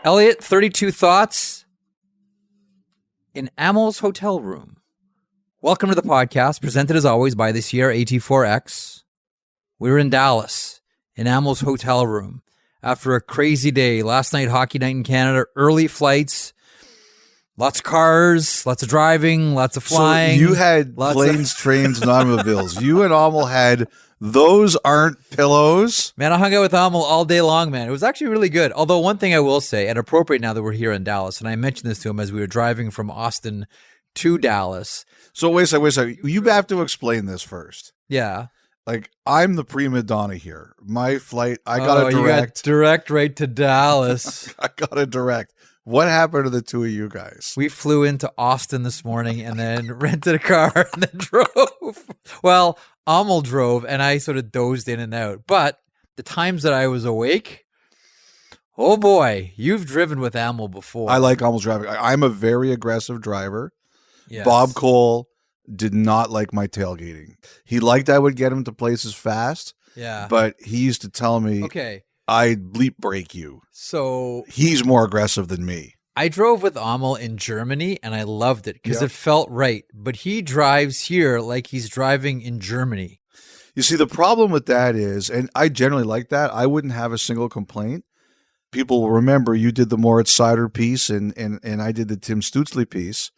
Elliotte, 32 thoughts in Amel's hotel room. Welcome to the podcast, presented as always by this year AT4X. We were in Dallas, in Amel's hotel room, after a crazy day. Last night, hockey night in Canada, early flights, lots of cars, lots of driving, lots of flying. So you had planes, trains, and automobiles. You and Amel had those aren't pillows. Man, I hung out with Amel all day long, man. It was actually really good. Although one thing I will say, and appropriate now that we're here in Dallas, and I mentioned this to him as we were driving from Austin to Dallas. So wait a second. You have to explain this first. Yeah. Like, I'm the prima donna here. My flight, I got a direct. You got direct right to Dallas. I got a direct. What happened to the two of you guys? We flew into Austin this morning and then rented a car and then drove. Well, Amel drove and I sort of dozed in and out. But the times that I was awake, oh boy, you've driven with Amel before. I like Amel's driving. I'm a very aggressive driver. Yes. Bob Cole did not like my tailgating. He liked I would get him to places fast. Yeah. But he used to tell me, okay, I'd bleep break you. So he's more aggressive than me. I drove with Amel in Germany and I loved it because it felt right. But he drives here like he's driving in Germany. You see, the problem with that is, and I generally like that, I wouldn't have a single complaint. People will remember you did the Moritz Sider piece and I did the Tim Stutzley piece.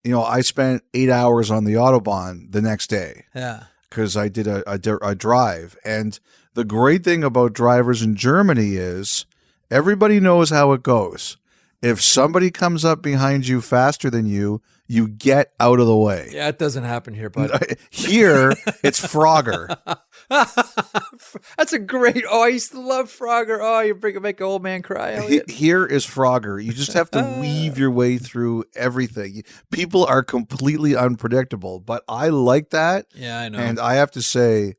You know, I spent 8 hours on the Autobahn the next day. Yeah. Because I did a drive. And the great thing about drivers in Germany is everybody knows how it goes. If somebody comes up behind you faster than you, you get out of the way. Yeah, it doesn't happen here, bud. Here, it's Frogger. That's a great. Oh, I used to love Frogger. Oh, you make an old man cry. Elliotte. Here is Frogger. You just have to weave your way through everything. People are completely unpredictable, but I like that. Yeah, I know. And I have to say,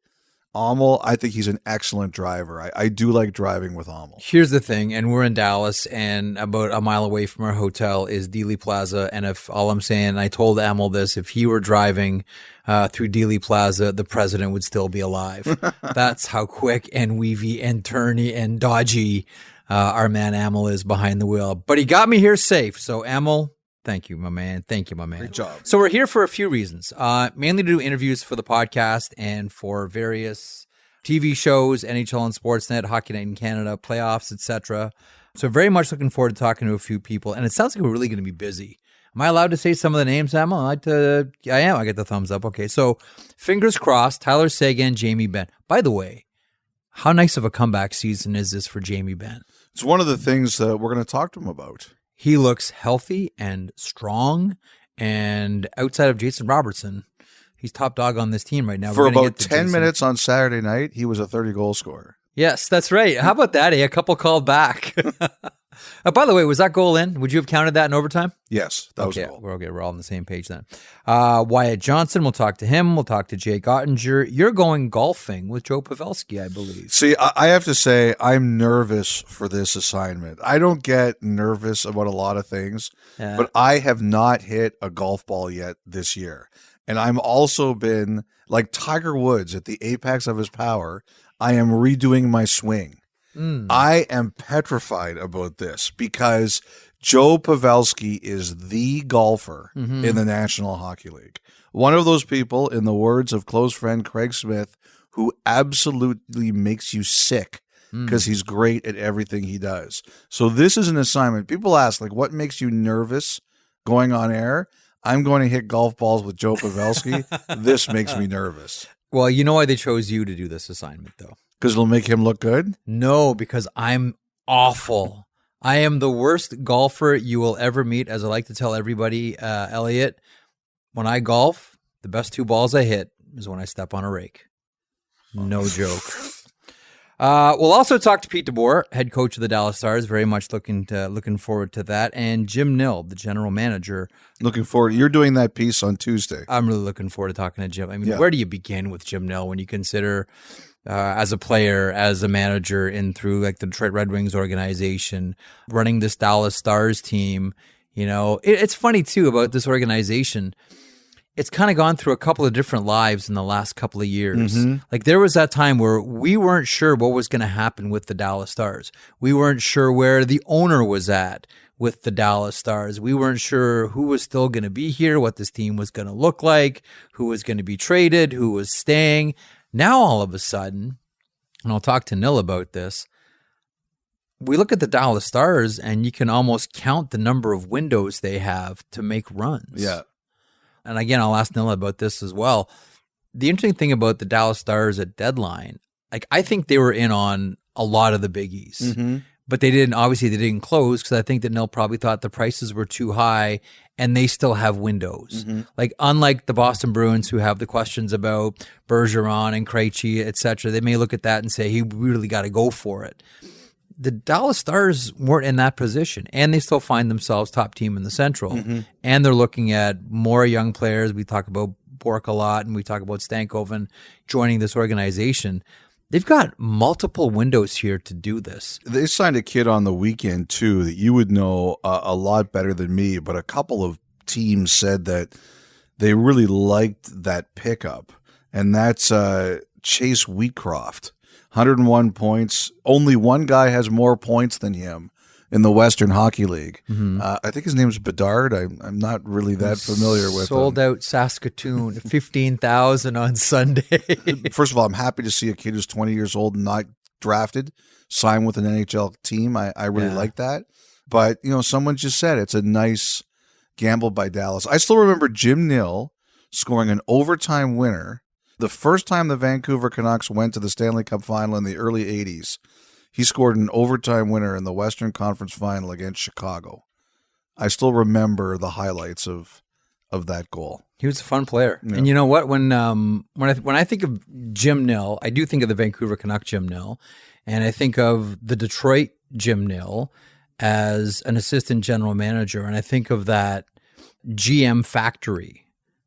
Amel, I think he's an excellent driver. I do like driving with Amel. Here's the thing, and we're in Dallas, and about a mile away from our hotel is Dealey Plaza. And if all I'm saying, I told Amel this, if he were driving through Dealey Plaza, the president would still be alive. That's how quick and weavy and turny and dodgy our man Amel is behind the wheel. But he got me here safe. So Amel, thank you, my man. Thank you, my man. Great job. So we're here for a few reasons, mainly to do interviews for the podcast and for various TV shows, NHL and Sportsnet, Hockey Night in Canada, playoffs, etc. So very much looking forward to talking to a few people. And it sounds like we're really going to be busy. Am I allowed to say some of the names, Amel? I am. I get the thumbs up. Okay, so fingers crossed, Tyler Seguin, Jamie Benn. By the way, how nice of a comeback season is this for Jamie Benn? It's one of the things that we're going to talk to him about. He looks healthy and strong, and outside of Jason Robertson, he's top dog on this team right now. For about 10 minutes on Saturday night, he was a 30-goal scorer. Yes, that's right. How about that? A couple called back. By the way, was that goal in? Would you have counted that in overtime? Yes, that was a goal. We're all on the same page then. Wyatt Johnson, we'll talk to him. We'll talk to Jake Ottinger. You're going golfing with Joe Pavelski, I believe. See, I have to say, I'm nervous for this assignment. I don't get nervous about a lot of things, but I have not hit a golf ball yet this year. And I'm also been, like Tiger Woods at the apex of his power, I am redoing my swing. I am petrified about this because Joe Pavelski is the golfer in the National Hockey League. One of those people, in the words of close friend Craig Smith, who absolutely makes you sick because he's great at everything he does. So this is an assignment. People ask, like, what makes you nervous going on air? I'm going to hit golf balls with Joe Pavelski. This makes me nervous. Well, you know why they chose you to do this assignment, though? Because it'll make him look good? No, because I'm awful. I am the worst golfer you will ever meet, as I like to tell everybody, Elliotte. When I golf, the best two balls I hit is when I step on a rake. No joke. We'll also talk to Pete DeBoer, head coach of the Dallas Stars. Very much looking forward to that. And Jim Nill, the general manager. Looking forward. You're doing that piece on Tuesday. I'm really looking forward to talking to Jim. I mean, where do you begin with Jim Nill when you consider as a player, as a manager, in through like the Detroit Red Wings organization, running this Dallas Stars team? You know, it's funny too about this organization. it's kind of gone through a couple of different lives in the last couple of years. Like there was that time where we weren't sure what was going to happen with the Dallas Stars. We weren't sure where the owner was at with the Dallas Stars. We weren't sure who was still going to be here, what this team was going to look like, who was going to be traded, who was staying. Now all of a sudden, and I'll talk to Nil about this, we look at the Dallas Stars and you can almost count the number of windows they have to make runs. Yeah. And again, I'll ask Nilla about this as well. The interesting thing about the Dallas Stars at deadline, like I think they were in on a lot of the biggies, but they didn't close because I think that Nil probably thought the prices were too high and they still have windows. Like unlike the Boston Bruins who have the questions about Bergeron and Krejci, et cetera, they may look at that and say, he really got to go for it. The Dallas Stars weren't in that position, and they still find themselves top team in the Central. And they're looking at more young players. We talk about Bork a lot, and we talk about Stankoven joining this organization. They've got multiple windows here to do this. They signed a kid on the weekend, too, that you would know a lot better than me, but a couple of teams said that they really liked that pickup, and that's Chase Wheatcroft. 101 points. Only one guy has more points than him in the Western Hockey League. I think his name's Bedard. I'm not really that familiar with him. Sold out Saskatoon, 15,000 on Sunday. First of all, I'm happy to see a kid who's 20 years old and not drafted sign with an NHL team. I really like that. But, someone just said it's a nice gamble by Dallas. I still remember Jim Nill scoring an overtime winner the first time the Vancouver Canucks went to the Stanley Cup final in the early 80s. He scored an overtime winner in the Western Conference final against Chicago. I still remember the highlights of that goal. He was a fun player. Yeah. And you know what? When I think of Jim Nill, I do think of the Vancouver Canuck Jim Nill, and I think of the Detroit Jim Nill as an assistant general manager, and I think of that GM factory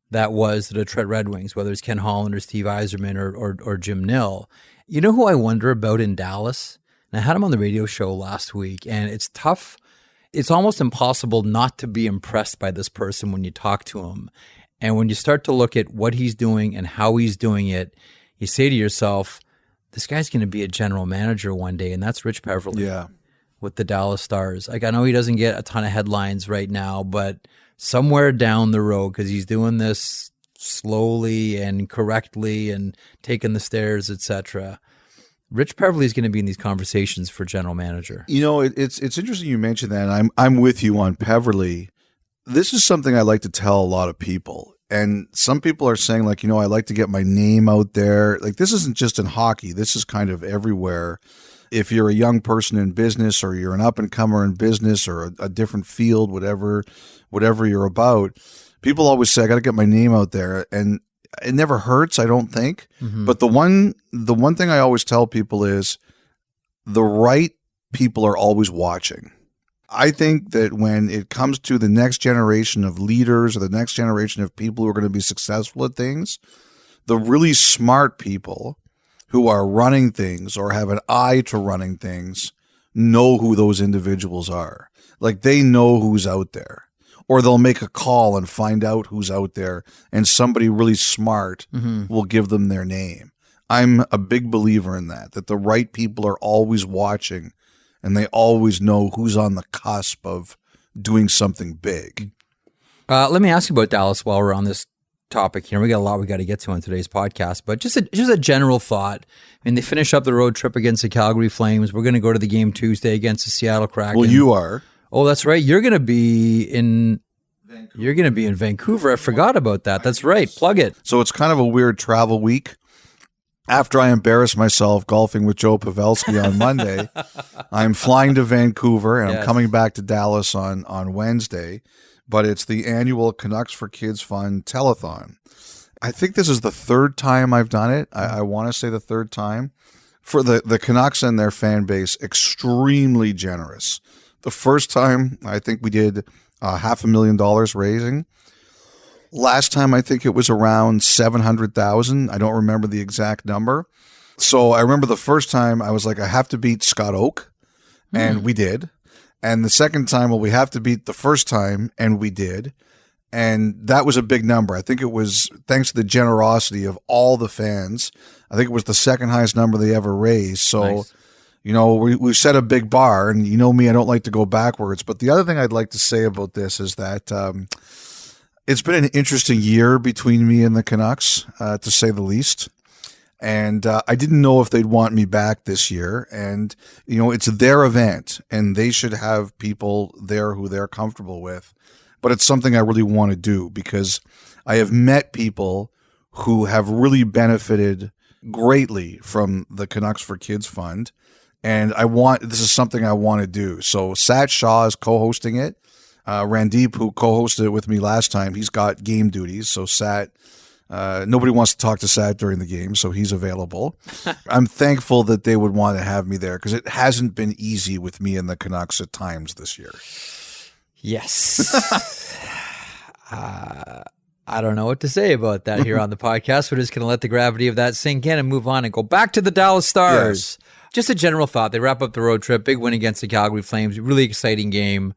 that was the Detroit Red Wings, whether it's Ken Holland or Steve Yzerman or Jim Nill. You know who I wonder about in Dallas? And I had him on the radio show last week, and it's tough. It's almost impossible not to be impressed by this person when you talk to him. And when you start to look at what he's doing and how he's doing it, you say to yourself, this guy's going to be a general manager one day, and that's Rich Peverley with the Dallas Stars. Like, I know he doesn't get a ton of headlines right now, but somewhere down the road, because he's doing this slowly and correctly and taking the stairs, etc., Rich Peverley is going to be in these conversations for general manager. It's interesting you mentioned that. And I'm with you on Peverley. This is something I like to tell a lot of people. And some people are saying, like, I like to get my name out there. Like, this isn't just in hockey. This is kind of everywhere. If you're a young person in business, or you're an up-and-comer in business, or a different field, whatever you're about, people always say, I got to get my name out there. And it never hurts, I don't think. But the one thing I always tell people is the right people are always watching. I think that when it comes to the next generation of leaders, or the next generation of people who are going to be successful at things, the really smart people who are running things or have an eye to running things know who those individuals are. Like, they know who's out there. Or they'll make a call and find out who's out there, and somebody really smart will give them their name. I'm a big believer in that the right people are always watching, and they always know who's on the cusp of doing something big. Let me ask you about Dallas while we're on this topic here. We got a lot we got to get to on today's podcast, but just a general thought. I mean, they finish up the road trip against the Calgary Flames. We're going to go to the game Tuesday against the Seattle Kraken. Well, you are. Oh, that's right. You're going to be in Vancouver. You're going to be in Vancouver. I forgot about that. That's right. Plug it. So it's kind of a weird travel week. After I embarrass myself golfing with Joe Pavelski on Monday, I'm flying to Vancouver, and I'm coming back to Dallas on Wednesday. But it's the annual Canucks for Kids Fund telethon. I think this is the third time I've done it. I want to say the third time. For the Canucks and their fan base, extremely generous. The first time, I think we did $500,000 raising. Last time, I think it was around 700,000. I don't remember the exact number. So I remember the first time I was like, I have to beat Scott Oak, and we did. And the second time, well, we have to beat the first time, and we did. And that was a big number. I think it was thanks to the generosity of all the fans. I think it was the second highest number they ever raised. So, Nice. We've set a big bar, and you know me, I don't like to go backwards. But the other thing I'd like to say about this is that it's been an interesting year between me and the Canucks, to say the least. And I didn't know if they'd want me back this year. And, it's their event, and they should have people there who they're comfortable with. But it's something I really want to do because I have met people who have really benefited greatly from the Canucks for Kids Fund. And this is something I want to do. So Sat Shaw is co-hosting it. Randeep, who co-hosted it with me last time, he's got game duties. So Sat, nobody wants to talk to Sat during the game, so he's available. I'm thankful that they would want to have me there because it hasn't been easy with me and the Canucks at times this year. Yes. I don't know what to say about that here on the podcast. We're just going to let the gravity of that sink in and move on and go back to the Dallas Stars. Yes. Just a general thought. They wrap up the road trip. Big win against the Calgary Flames. Really exciting game.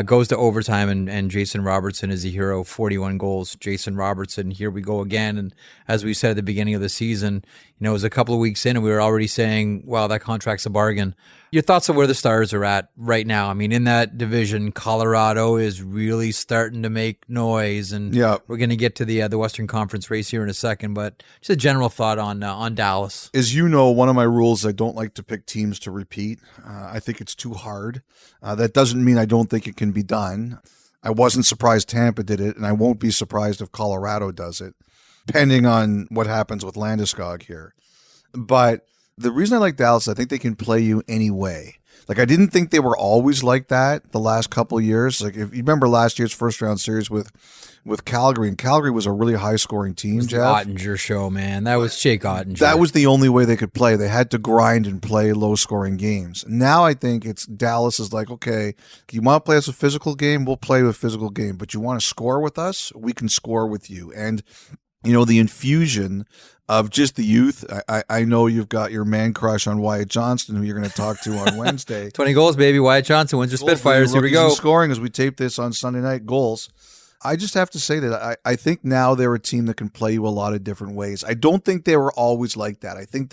Goes to overtime, and Jason Robertson is the hero. 41 goals. Jason Robertson, here we go again. And as we said at the beginning of the season, it was a couple of weeks in, and we were already saying, wow, that contract's a bargain. Your thoughts on where the Stars are at right now? I mean, in that division, Colorado is really starting to make noise, and we're going to get to the Western Conference race here in a second, but just a general thought on Dallas. As you know, one of my rules, I don't like to pick teams to repeat. I think it's too hard. That doesn't mean I don't think it can be done. I wasn't surprised Tampa did it, and I won't be surprised if Colorado does it, depending on what happens with Landeskog here. But the reason I like Dallas, I think they can play you anyway. Like, I didn't think they were always like that the last couple of years. Like, if you remember last year's first round series with Calgary, and Calgary was a really high scoring team, Jeff. The Ottinger show, man. That was Jake Ottinger. That was the only way they could play. They had to grind and play low scoring games. Now I think it's Dallas is like, okay, you want to play us a physical game? We'll play a physical game. But you want to score with us? We can score with you. And, the infusion of just the youth. I know you've got your man crush on Wyatt Johnston, who you're going to talk to on Wednesday. 20 goals, baby. Wyatt Johnson wins your Spitfires. Here we go. Scoring as we tape this on Sunday night. Goals. I just have to say that I think now they're a team that can play you a lot of different ways. I don't think they were always like that. I think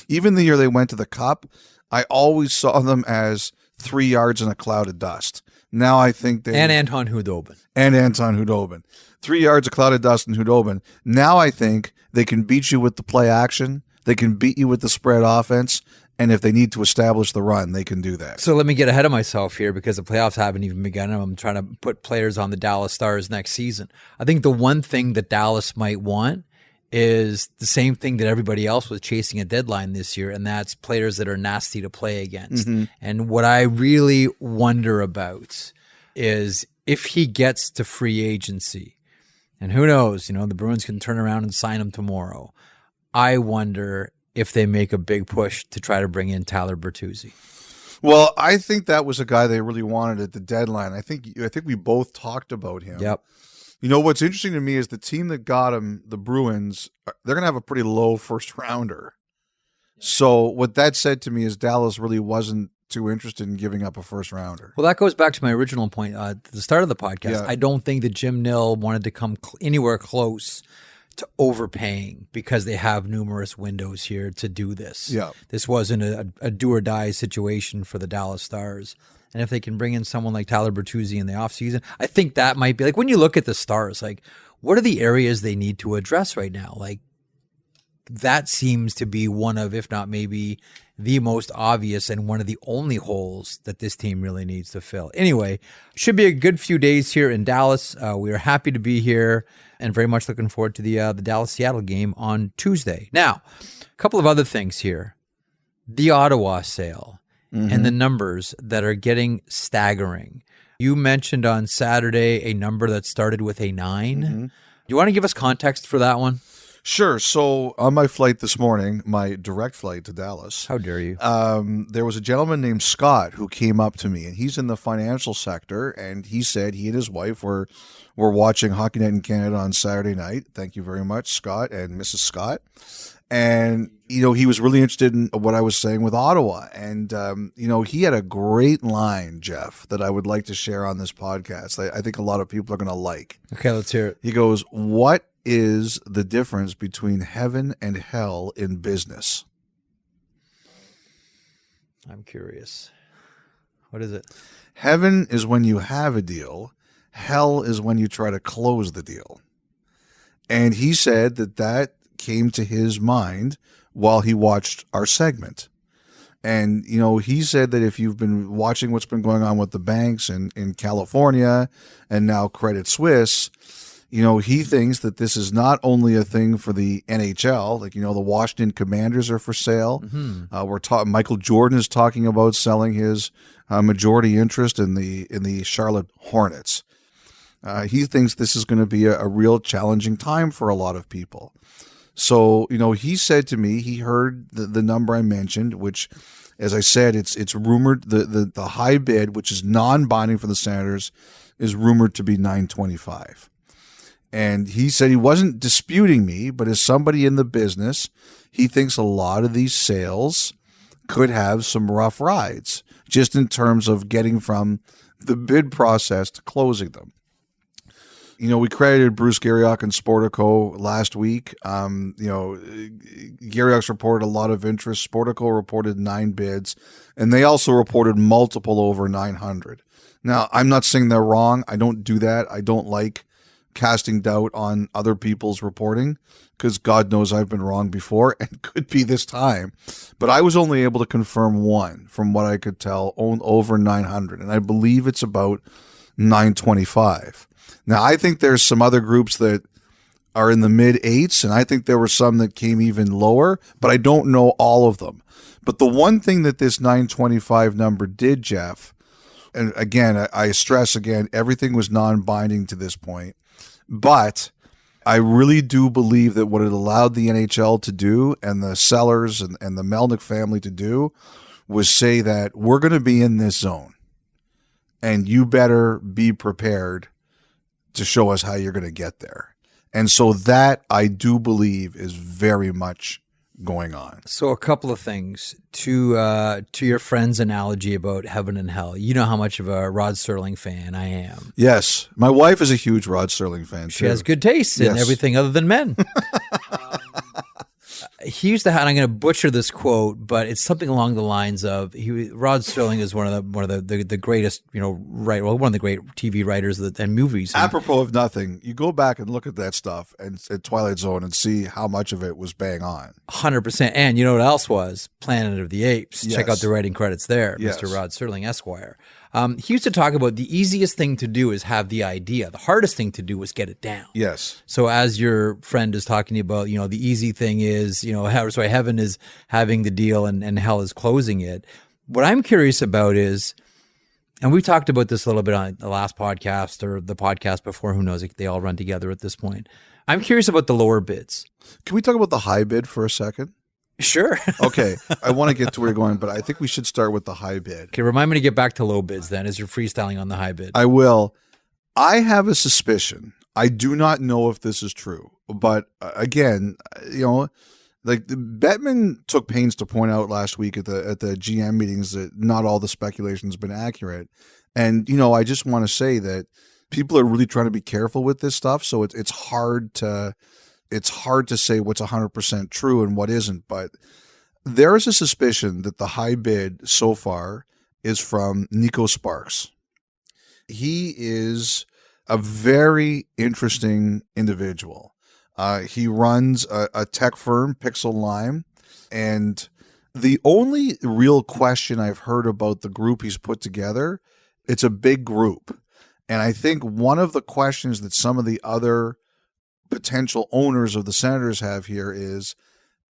even the year they went to the Cup, I always saw them as 3 yards in a cloud of dust. Now I think they... And Anton Hudobin. 3 yards of cloud of dust and Hudobin. Now I think they can beat you with the play action. They can beat you with the spread offense. And if they need to establish the run, they can do that. So let me get ahead of myself here because the playoffs haven't even begun. I'm trying to put players on the Dallas Stars next season. I think the one thing that Dallas might want is the same thing that everybody else was chasing a deadline this year, and that's players that are nasty to play against. Mm-hmm. And what I really wonder about is if he gets to free agency, and who knows, the Bruins can turn around and sign him tomorrow. I wonder if they make a big push to try to bring in Tyler Bertuzzi. Well, I think that was a guy they really wanted at the deadline. I think we both talked about him. Yep. What's interesting to me is the team that got him, the Bruins, they're going to have a pretty low first rounder. So what that said to me is Dallas really wasn't too interested in giving up a first rounder. Well, that goes back to my original point at the start of the podcast. Yeah. I don't think that Jim Nill wanted to come anywhere close to overpaying because they have numerous windows here to do this. Yeah. This wasn't a do or die situation for the Dallas Stars. And if they can bring in someone like Tyler Bertuzzi in the offseason, I think that might be like when you look at the Stars, like what are the areas they need to address right now? Like that seems to be one of, if not maybe the most obvious and one of the only holes that this team really needs to fill. Anyway, should be a good few days here in Dallas. We are happy to be here and very much looking forward to the Dallas-Seattle game on Tuesday. Now, a couple of other things here. The Ottawa sale. Mm-hmm. And the numbers that are getting staggering. You mentioned on Saturday a number that started with a 9. Mm-hmm. Do you want to give us context for that one? Sure. So on my flight this morning, my direct flight to Dallas. How dare you? There was a gentleman named Scott who came up to me, and he's in the financial sector, and he said he and his wife were watching Hockey Night in Canada on Saturday night. Thank you very much, Scott and Mrs. Scott. And, he was really interested in what I was saying with Ottawa. And, he had a great line, Jeff, that I would like to share on this podcast. I think a lot of people are going to like. Okay, let's hear it. He goes, "What is the difference between heaven and hell in business?" I'm curious. What is it? Heaven is when you have a deal. Hell is when you try to close the deal. And he said that came to his mind while he watched our segment. And, he said that if you've been watching what's been going on with the banks in California and now Credit Suisse, he thinks that this is not only a thing for the NHL, like, the Washington Commanders are for sale. Mm-hmm. Michael Jordan is talking about selling his majority interest in the Charlotte Hornets. He thinks this is going to be a real challenging time for a lot of people. So, he said to me, he heard the number I mentioned, which, as I said, it's rumored the high bid, which is non-binding for the Senators, is rumored to be $925. And he said he wasn't disputing me, but as somebody in the business, he thinks a lot of these sales could have some rough rides, just in terms of getting from the bid process to closing them. We credited Bruce Garriock and Sportico last week. Garriock's reported a lot of interest. Sportico reported 9 bids, and they also reported multiple over 900. Now, I'm not saying they're wrong. I don't do that. I don't like casting doubt on other people's reporting, because God knows I've been wrong before and could be this time. But I was only able to confirm one from what I could tell, over 900, and I believe it's about 925. Now, I think there's some other groups that are in the mid-8s, and I think there were some that came even lower, but I don't know all of them. But the one thing that this 925 number did, Jeff, and again, I stress again, everything was non-binding to this point, but I really do believe that what it allowed the NHL to do, and the sellers and the Melnyk family to do, was say that we're going to be in this zone, and you better be prepared to show us how you're going to get there. And so that, I do believe, is very much going on. So a couple of things to your friend's analogy about heaven and hell. You know how much of a Rod Serling fan I am. Yes. My wife is a huge Rod Serling fan, She has good taste in everything other than men. He used to have, and I'm going to butcher this quote, but it's something along the lines of, Rod Serling is one of the greatest, one of the great TV writers and movies. Apropos of nothing, you go back and look at that stuff and at Twilight Zone and see how much of it was bang on. 100%. And you know what else was? Planet of the Apes. Yes. Check out the writing credits there, Yes. Mr. Rod Serling, Esquire. He used to talk about the easiest thing to do is have the idea. The hardest thing to do was get it down. Yes. So as your friend is talking to you about, the easy thing is, heaven is having the deal and hell is closing it. What I'm curious about is, and we talked about this a little bit on the last podcast or the podcast before, who knows, they all run together at this point. I'm curious about the lower bids. Can we talk about the high bid for a second? Sure. Okay. I want to get to where you're going, but I think we should start with the high bid. Okay, remind me to get back to low bids then, as you're freestyling on the high bid. I will. I have a suspicion. I do not know if this is true, but again, like Bettman took pains to point out last week at the GM meetings that not all the speculation has been accurate. And, I just want to say that people are really trying to be careful with this stuff. So it's hard to say what's 100% true and what isn't, but there is a suspicion that the high bid so far is from Nico Sparks. He is a very interesting individual. He runs a tech firm, Pixel Lime, and the only real question I've heard about the group he's put together, it's a big group. And I think one of the questions that some of the other potential owners of the Senators have here is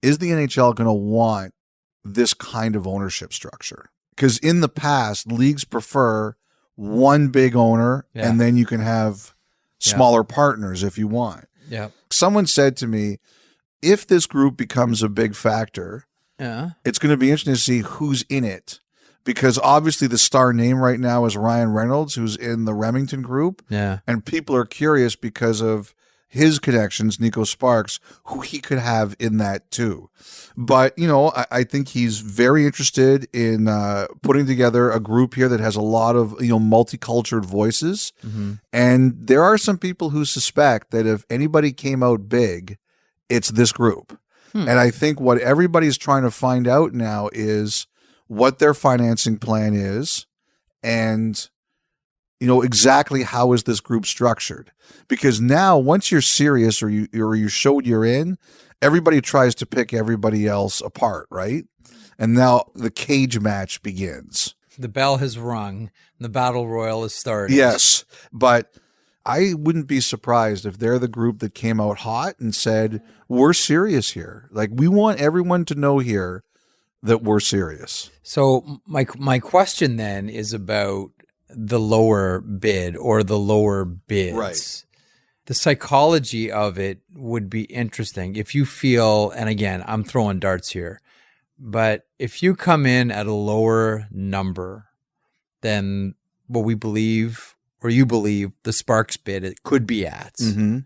the NHL going to want this kind of ownership structure? Because in the past, leagues prefer one big owner, and then you can have smaller partners if you want. Yeah. Someone said to me, if this group becomes a big factor, it's going to be interesting to see who's in it. Because obviously the star name right now is Ryan Reynolds, who's in the Remington group. Yeah. And people are curious because of his connections, Nico Sparks, who he could have in that too. But, I think he's very interested in putting together a group here that has a lot of, multicultural voices. Mm-hmm. And there are some people who suspect that if anybody came out big, it's this group. And I think what everybody's trying to find out now is what their financing plan is and exactly how is this group structured? Because now once you're serious or you showed you're in, everybody tries to pick everybody else apart, right? And now the cage match begins. The bell has rung. The battle royal is started. Yes, but I wouldn't be surprised if they're the group that came out hot and said, we're serious here. Like, we want everyone to know here that we're serious. So my question then is about the lower bid or the lower bids. Right. The psychology of it would be interesting. If you feel, and again, I'm throwing darts here, but if you come in at a lower number than what we believe or you believe the Sparks bid it could be at, Mm-hmm.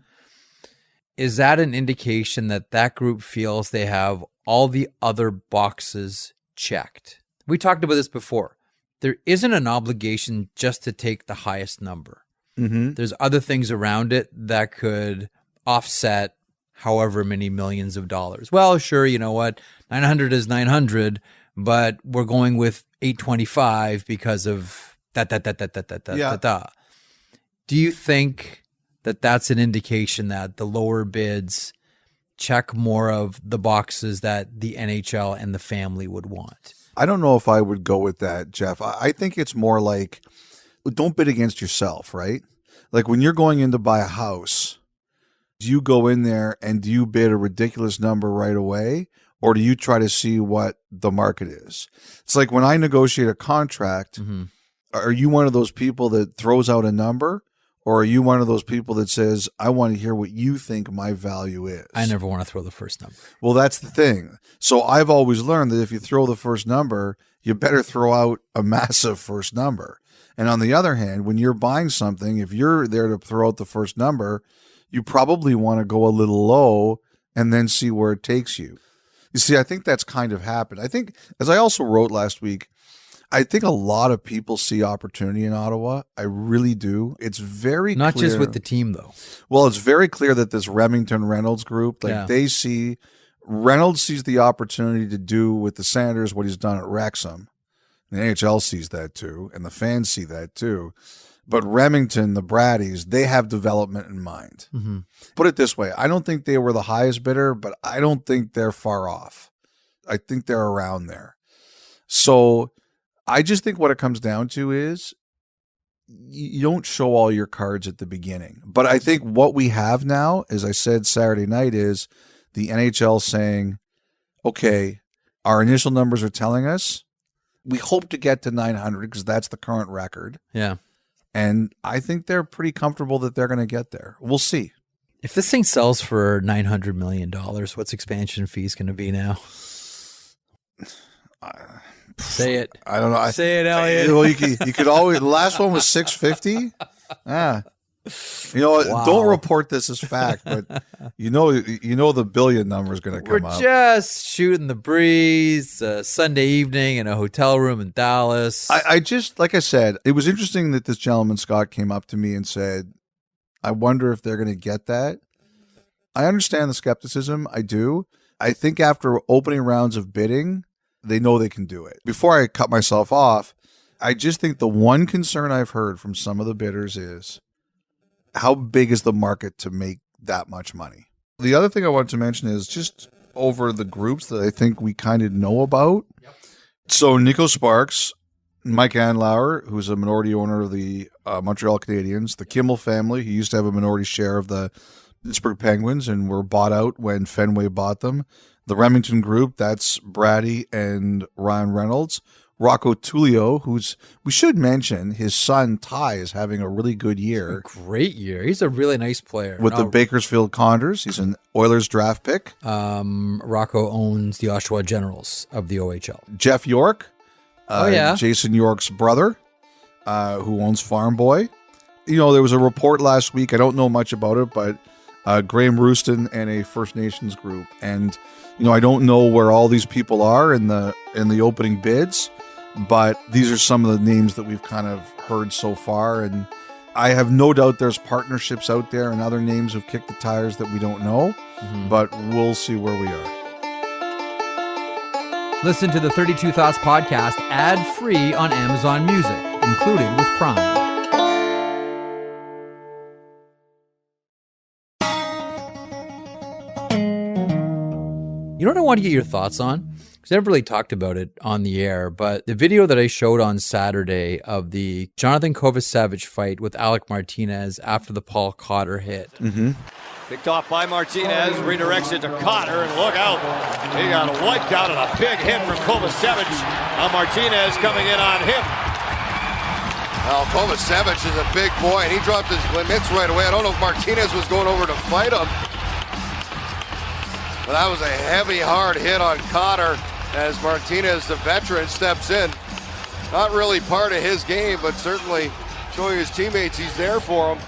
is that an indication that that group feels they have all the other boxes checked? We talked about this before. There isn't an obligation just to take the highest number. Mm-hmm. There's other things around it that could offset however many millions of dollars. Well, sure, you know what? 900 is 900, but we're going with 825 because of that. Do you think that that's an indication that the lower bids check more of the boxes that the NHL and the family would want? I don't know if I would go with that, Jeff. I think it's more like, don't bid against yourself, right? Like when you're going in to buy a house, do you go in there and do you bid a ridiculous number right away? Or do you try to see what the market is? It's like when I negotiate a contract, are you one of those people that throws out a number? Or are you one of those people that says, I want to hear what you think my value is? I never want to throw the first number. Well, that's the thing. So I've always learned that if you throw the first number, you better throw out a massive first number. And on the other hand, when you're buying something, if you're there to throw out the first number, you probably want to go a little low and then see where it takes you. You see, I think that's kind of happened. I think, as I also wrote last week, I think a lot of people see opportunity in Ottawa. I really do. It's very Not clear. just with the team, though. Well, it's very clear that this Remington Reynolds group, they see, Reynolds sees the opportunity to do with the Senators what he's done at Wrexham. The NHL sees that too, and the fans see that too. But Remington, the Braddies, they have development in mind. Mm-hmm. Put it this way, I don't think they were the highest bidder, but I don't think they're far off. I think they're around there. So I just think what it comes down to is you don't show all your cards at the beginning. But I think what we have now, as I said Saturday night, is the NHL saying, okay, our initial numbers are telling us we hope to get to 900 because that's the current record. Yeah. And I think they're pretty comfortable that they're going to get there. We'll see. If this thing sells for $900 million, what's expansion fees going to be now? Say it. I don't know. Say it, Elliotte. Well, you could always. The last one was 650. Wow. Don't report this as fact, but you know the billion number is going to come up. We're just shooting the breeze. Sunday evening in a hotel room in Dallas. I just, like I said, it was interesting that this gentleman Scott came up to me and said, "I wonder if they're going to get that." I understand the skepticism. I do. I think after opening rounds of bidding, they know they can do it. Before I cut myself off, I just think the one concern I've heard from some of the bidders is, how big is the market to make that much money? The other thing I wanted to mention is just over the groups that I think we kind of know about. Yep. So Nico Sparks, Mike Andlauer, who's a minority owner of the Montreal Canadiens, the Kimmel family, who used to have a minority share of the Pittsburgh Penguins and were bought out when Fenway bought them. The Remington Group, that's Brady and Ryan Reynolds. Rocco Tullio, who's, we should mention, his son Ty is having a really good year. Great year. He's a really nice player. With the Bakersfield Condors. He's an Oilers draft pick. Rocco owns the Oshawa Generals of the OHL. Jeff York. Yeah. Jason York's brother, who owns Farm Boy. There was a report last week. I don't know much about it, but Graham Rooston and a First Nations group. And, I don't know where all these people are in the opening bids, but these are some of the names that we've kind of heard so far. And I have no doubt there's partnerships out there and other names who've kicked the tires that we don't know, but we'll see where we are. Listen to the 32 Thoughts podcast ad-free on Amazon Music, included with Prime. You know what I want to get your thoughts on? Because I never really talked about it on the air, but the video that I showed on Saturday of the Jonathan Kovacevic fight with Alec Martinez after the Paul Cotter hit. Picked off by Martinez, redirects it to Cotter, and look out. He got wiped out on a big hit from Kovacevic. Now Martinez coming in on him. Well, Kovacevic is a big boy, and he dropped his mitts right away. I don't know if Martinez was going over to fight him. But that was a heavy, hard hit on Cotter as Martinez, the veteran, steps in. Not really part of his game, but certainly showing his teammates he's there for them.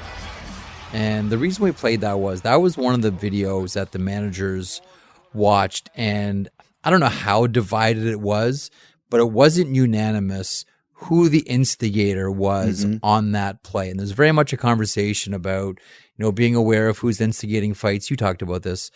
And the reason we played that was one of the videos that the managers watched. And I don't know how divided it was, but it wasn't unanimous who the instigator was on that play. And there's very much a conversation about, being aware of who's instigating fights. You talked about this.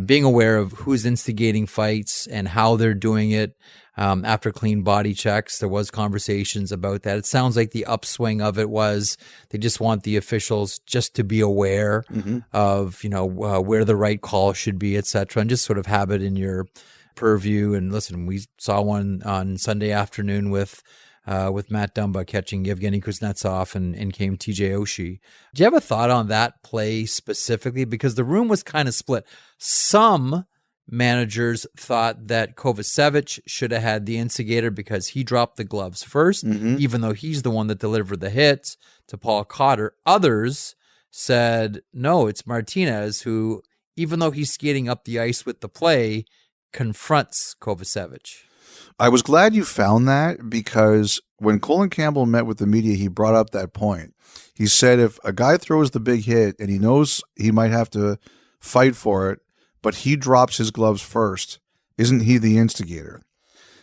Being aware of who's instigating fights and how they're doing it after clean body checks. There was conversations about that. It sounds like the upswing of it was they just want the officials just to be aware of, where the right call should be, et cetera, and just sort of have it in your purview. And listen, we saw one on Sunday afternoon with Matt Dumba catching Yevgeny Kuznetsov and came TJ Oshie. Do you have a thought on that play specifically? Because the room was kind of split. Some managers thought that Kovacevic should have had the instigator because he dropped the gloves first, even though he's the one that delivered the hit to Paul Cotter. Others said, no, it's Martinez who, even though he's skating up the ice with the play, confronts Kovacevic. I was glad you found that because when Colin Campbell met with the media, he brought up that point. He said if a guy throws the big hit and he knows he might have to fight for it, but he drops his gloves first, isn't he the instigator?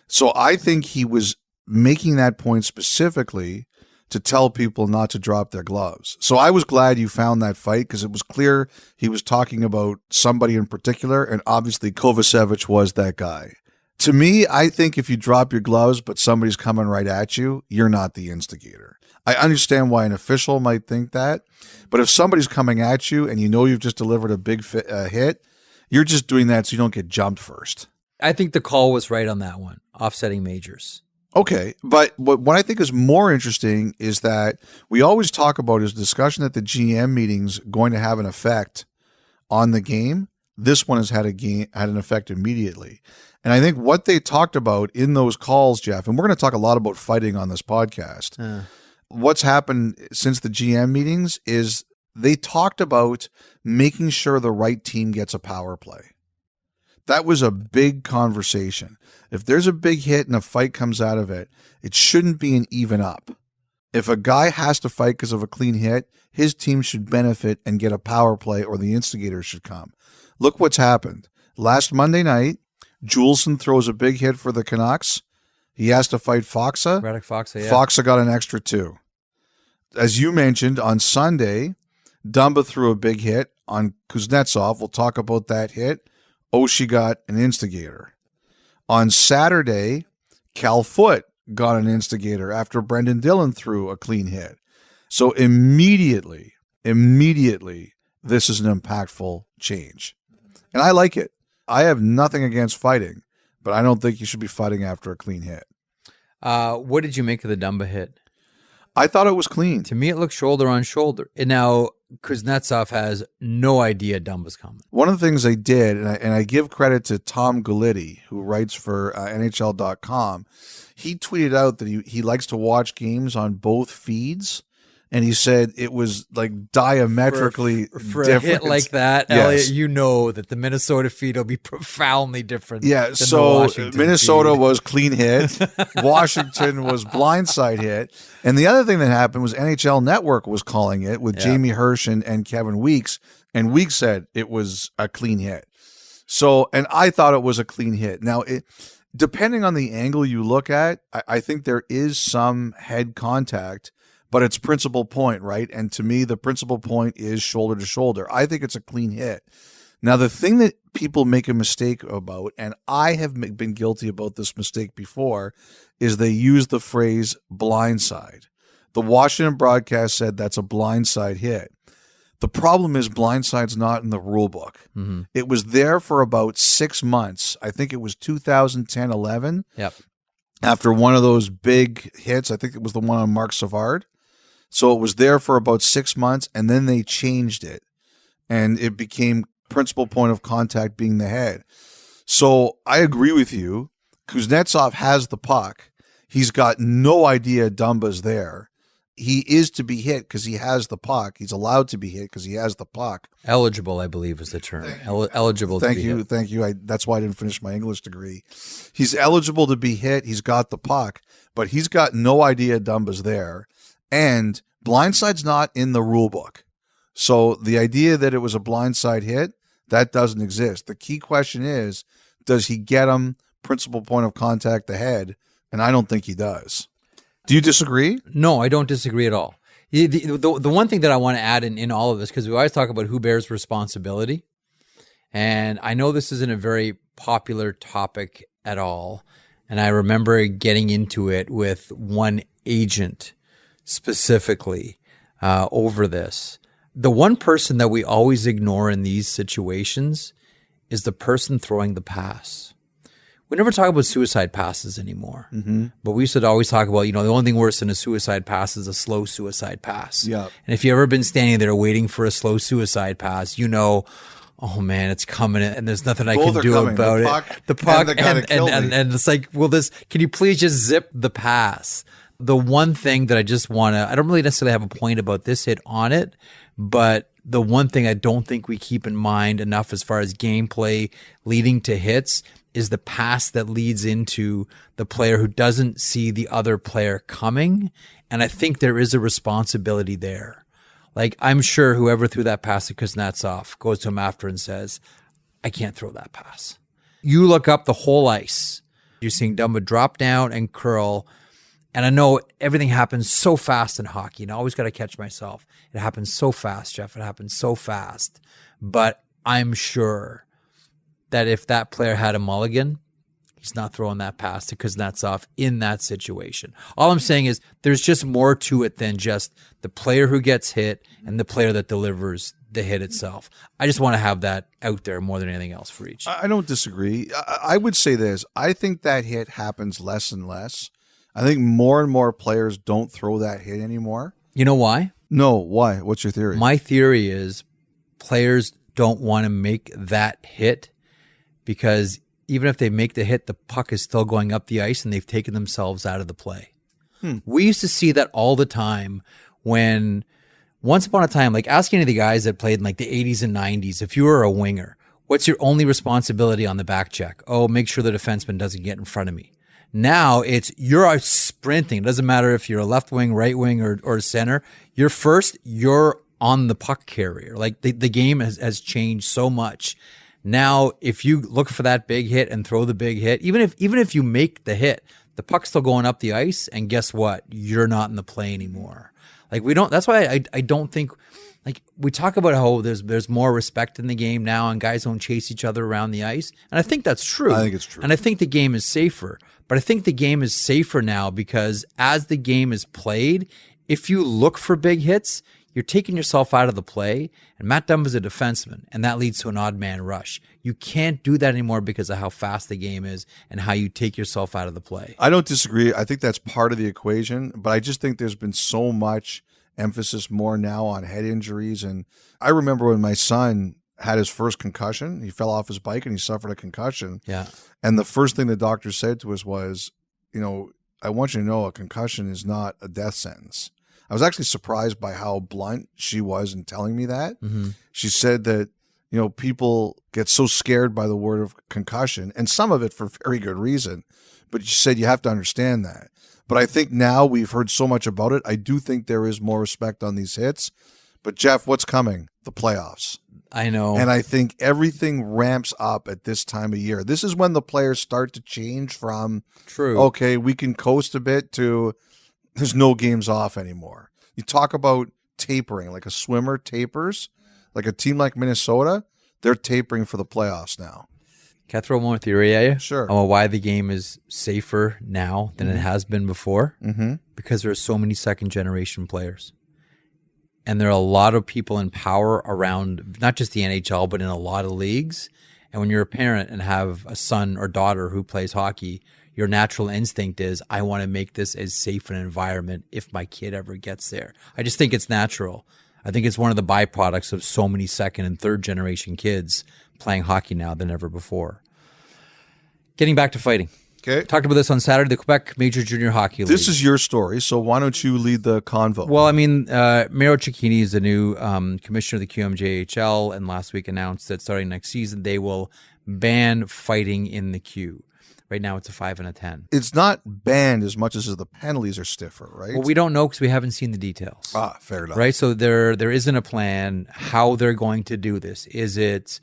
So I think he was making that point specifically to tell people not to drop their gloves. So I was glad you found that fight because it was clear he was talking about somebody in particular, and obviously Kovacevic was that guy. To me, I think if you drop your gloves but somebody's coming right at you, you're not the instigator. I understand why an official might think that, but if somebody's coming at you and you know you've just delivered a big hit, you're just doing that so you don't get jumped first. I think the call was right on that one, offsetting majors. Okay, but what I think is more interesting is that we always talk about is discussion that the GM meeting's going to have an effect on the game. This one has had an effect immediately. And I think what they talked about in those calls, Jeff, and we're going to talk a lot about fighting on this podcast, what's happened since the GM meetings is they talked about making sure the right team gets a power play. That was a big conversation. If there's a big hit and a fight comes out of it, it shouldn't be an even up. If a guy has to fight because of a clean hit, his team should benefit and get a power play or the instigator should come. Look what's happened. Last Monday night, Juleson throws a big hit for the Canucks. He has to fight Foxa. Radek Foxa, yeah. Foxa got an extra 2. As you mentioned, on Sunday, Dumba threw a big hit on Kuznetsov. We'll talk about that hit. Oshie got an instigator. On Saturday, Cal Foote got an instigator after Brendan Dillon threw a clean hit. So immediately, this is an impactful change. And I like it. I have nothing against fighting, but I don't think you should be fighting after a clean hit. What did you make of the Dumba hit? I thought it was clean. To me, it looked shoulder on shoulder. And now Kuznetsov has no idea Dumba's coming. One of the things they did, and I give credit to Tom Gulitti, who writes for NHL.com, he tweeted out that he likes to watch games on both feeds. and he said it was like diametrically for different. a hit like that, Yes. Elliotte, you know that the Minnesota feed will be profoundly different. Yeah, than the so Washington Minnesota feed. was clean hit, Washington was blindside hit, and the other thing that happened was NHL Network was calling it with Jamie Hirsch and Kevin Weeks, and Weeks said it was a clean hit. So, and I thought it was a clean hit. Now, depending on the angle you look at, I think there is some head contact, but it's principal point, right? And to me, the principal point is shoulder to shoulder. I think it's a clean hit. Now, the thing that people make a mistake about, and I have been guilty about this mistake before, is they use the phrase blindside. The Washington broadcast said that's a blindside hit. The problem is blindside's not in the rule book. Mm-hmm. It was there for about 6 months. I think it was 2010-11. Yep. After one of those big hits, I think it was the one on Mark Savard. So it was there for about 6 months, and then they changed it. And it became principal point of contact being the head. So I agree with you. Kuznetsov has the puck. He's got no idea Dumba's there. He is to be hit because he has the puck. He's allowed to be hit because he has the puck. Eligible, I believe, is the term. Eligible to be hit. Thank you. That's why I didn't finish my English degree. He's eligible to be hit. He's got the puck, but he's got no idea Dumba's there. And blindside's not in the rule book. So the idea that it was a blindside hit, that doesn't exist. The key question is, does he get him principal point of contact the head? And I don't think he does. Do you disagree? No, I don't disagree at all. The one thing that I want to add in all of this, because we always talk about who bears responsibility, and I know this isn't a very popular topic at all, and I remember getting into it with one agent specifically over this. The one person that we always ignore in these situations is the person throwing the pass. We never talk about suicide passes anymore, but we used to always talk about, the only thing worse than a suicide pass is a slow suicide pass. Yeah. And if you've ever been standing there waiting for a slow suicide pass, oh man, it's coming and there's nothing I can do about it. The puck and it's like, can you please just zip the pass? The one thing that I don't really necessarily have a point about this hit on it, but the one thing I don't think we keep in mind enough as far as gameplay leading to hits is the pass that leads into the player who doesn't see the other player coming. And I think there is a responsibility there. Like, I'm sure whoever threw that pass to Kuznetsov goes to him after and says, I can't throw that pass. You look up the whole ice. You're seeing Dumba drop down and curl. And I know everything happens so fast in hockey. And I always got to catch myself. It happens so fast, Jeff. It happens so fast. But I'm sure that if that player had a mulligan, he's not throwing that pass to Kuznetsov in that situation. All I'm saying is there's just more to it than just the player who gets hit and the player that delivers the hit itself. I just want to have that out there more than anything else for each. I don't disagree. I would say this. I think that hit happens less and less. I think more and more players don't throw that hit anymore. You know why? No, why? What's your theory? My theory is players don't want to make that hit because even if they make the hit, the puck is still going up the ice and they've taken themselves out of the play. We used to see that all the time when once upon a time, like ask any of the guys that played in like the 80s and 90s, if you were a winger, what's your only responsibility on the back check? Oh, make sure the defenseman doesn't get in front of me. Now you're sprinting. It doesn't matter if you're a left wing, right wing, or center. You're on the puck carrier. Like the game has changed so much. Now, if you look for that big hit and throw the big hit, even if you make the hit, the puck's still going up the ice, and guess what? You're not in the play anymore. Like that's why I don't think, like we talk about how there's more respect in the game now and guys don't chase each other around the ice. And I think that's true. I think it's true. And I think the game is safer. But I think the game is safer now because as the game is played, if you look for big hits, you're taking yourself out of the play, and Matt Dumba's a defenseman, and that leads to an odd man rush. You can't do that anymore because of how fast the game is and how you take yourself out of the play. I don't disagree. I think that's part of the equation, but I just think there's been so much emphasis more now on head injuries. And I remember when my son had his first concussion, he fell off his bike and he suffered a concussion. Yeah. And the first thing the doctor said to us was, I want you to know a concussion is not a death sentence. I was actually surprised by how blunt she was in telling me that. Mm-hmm. She said that, people get so scared by the word of concussion, and some of it for very good reason. But she said you have to understand that. But I think now we've heard so much about it, I do think there is more respect on these hits. But Jeff, what's coming? The playoffs. I know. And I think everything ramps up at this time of year. This is when the players start to change from, okay, we can coast a bit, to there's no games off anymore. You talk about tapering, like a swimmer tapers, like a team like Minnesota, they're tapering for the playoffs now. Can I throw one theory at you? Sure. On why the game is safer now than it has been before? Mm-hmm. Because there are so many second-generation players. And there are a lot of people in power around not just the NHL, but in a lot of leagues. And when you're a parent and have a son or daughter who plays hockey, your natural instinct is, I want to make this as safe an environment if my kid ever gets there. I just think it's natural. I think it's one of the byproducts of so many second and third generation kids playing hockey now than ever before. Getting back to fighting. Okay. Talked about this on Saturday, the Quebec Major Junior Hockey League. This is your story, so why don't you lead the convo? Well, I mean, Mario Cecchini is the new commissioner of the QMJHL, and last week announced that starting next season, they will ban fighting in the Q. Right now, it's a 5 and a 10. It's not banned as much as the penalties are stiffer, right? Well, we don't know because we haven't seen the details. Fair enough. Right, so there isn't a plan how they're going to do this. Is it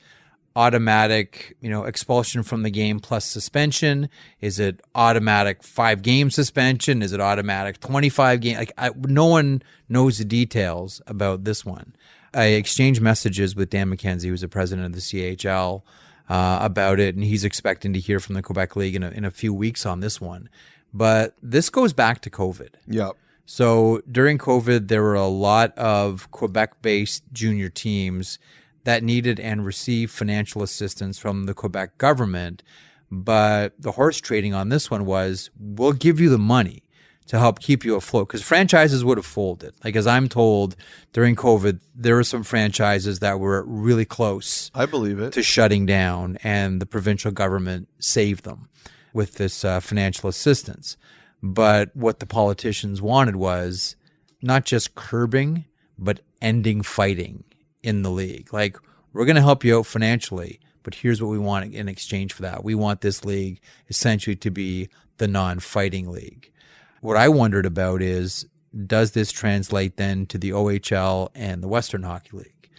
automatic, expulsion from the game plus suspension? Is it automatic 5-game suspension? Is it automatic 25 game? No one knows the details about this one. I exchanged messages with Dan McKenzie, who's the president of the CHL, about it, and he's expecting to hear from the Quebec League in a few weeks on this one. But this goes back to COVID. Yep. So during COVID, there were a lot of Quebec-based junior teams that needed and received financial assistance from the Quebec government. But the horse trading on this one was, we'll give you the money to help keep you afloat, because franchises would have folded. Like, as I'm told, during COVID, there were some franchises that were really close, I believe it, to shutting down, and the provincial government saved them with this financial assistance. But what the politicians wanted was not just curbing, but ending fighting in the league. Like, we're going to help you out financially, but here's what we want in exchange for that. We want this league essentially to be the non-fighting league. What I wondered about is, does this translate then to the OHL and the Western Hockey League?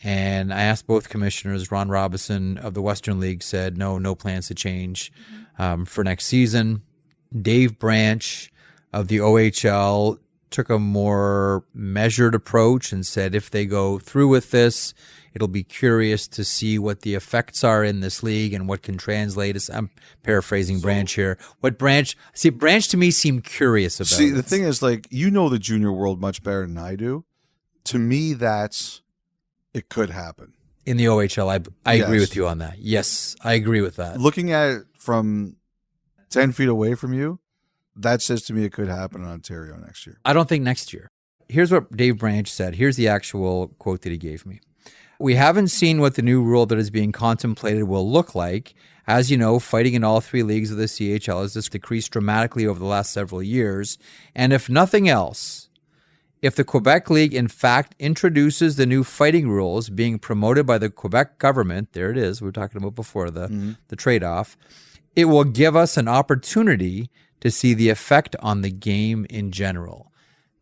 And I asked both commissioners. Ron Robison of the Western League said no plans to change for next season. Dave Branch of the OHL took a more measured approach and said if they go through with this, it'll be curious to see what the effects are in this league and what can translate. I'm paraphrasing Branch here. Branch to me seemed curious about it. The thing is, the junior world much better than I do. To me, it could happen. In the OHL, I agree with you on that. Yes, I agree with that. Looking at it from 10 feet away from you, that says to me it could happen in Ontario next year. I don't think next year. Here's what Dave Branch said. Here's the actual quote that he gave me. We haven't seen what the new rule that is being contemplated will look like. As you know, fighting in all 3 leagues of the CHL has decreased dramatically over the last several years. And if nothing else, if the Quebec League in fact introduces the new fighting rules being promoted by the Quebec government, there it is, we were talking about before, the trade-off, it will give us an opportunity to see the effect on the game in general.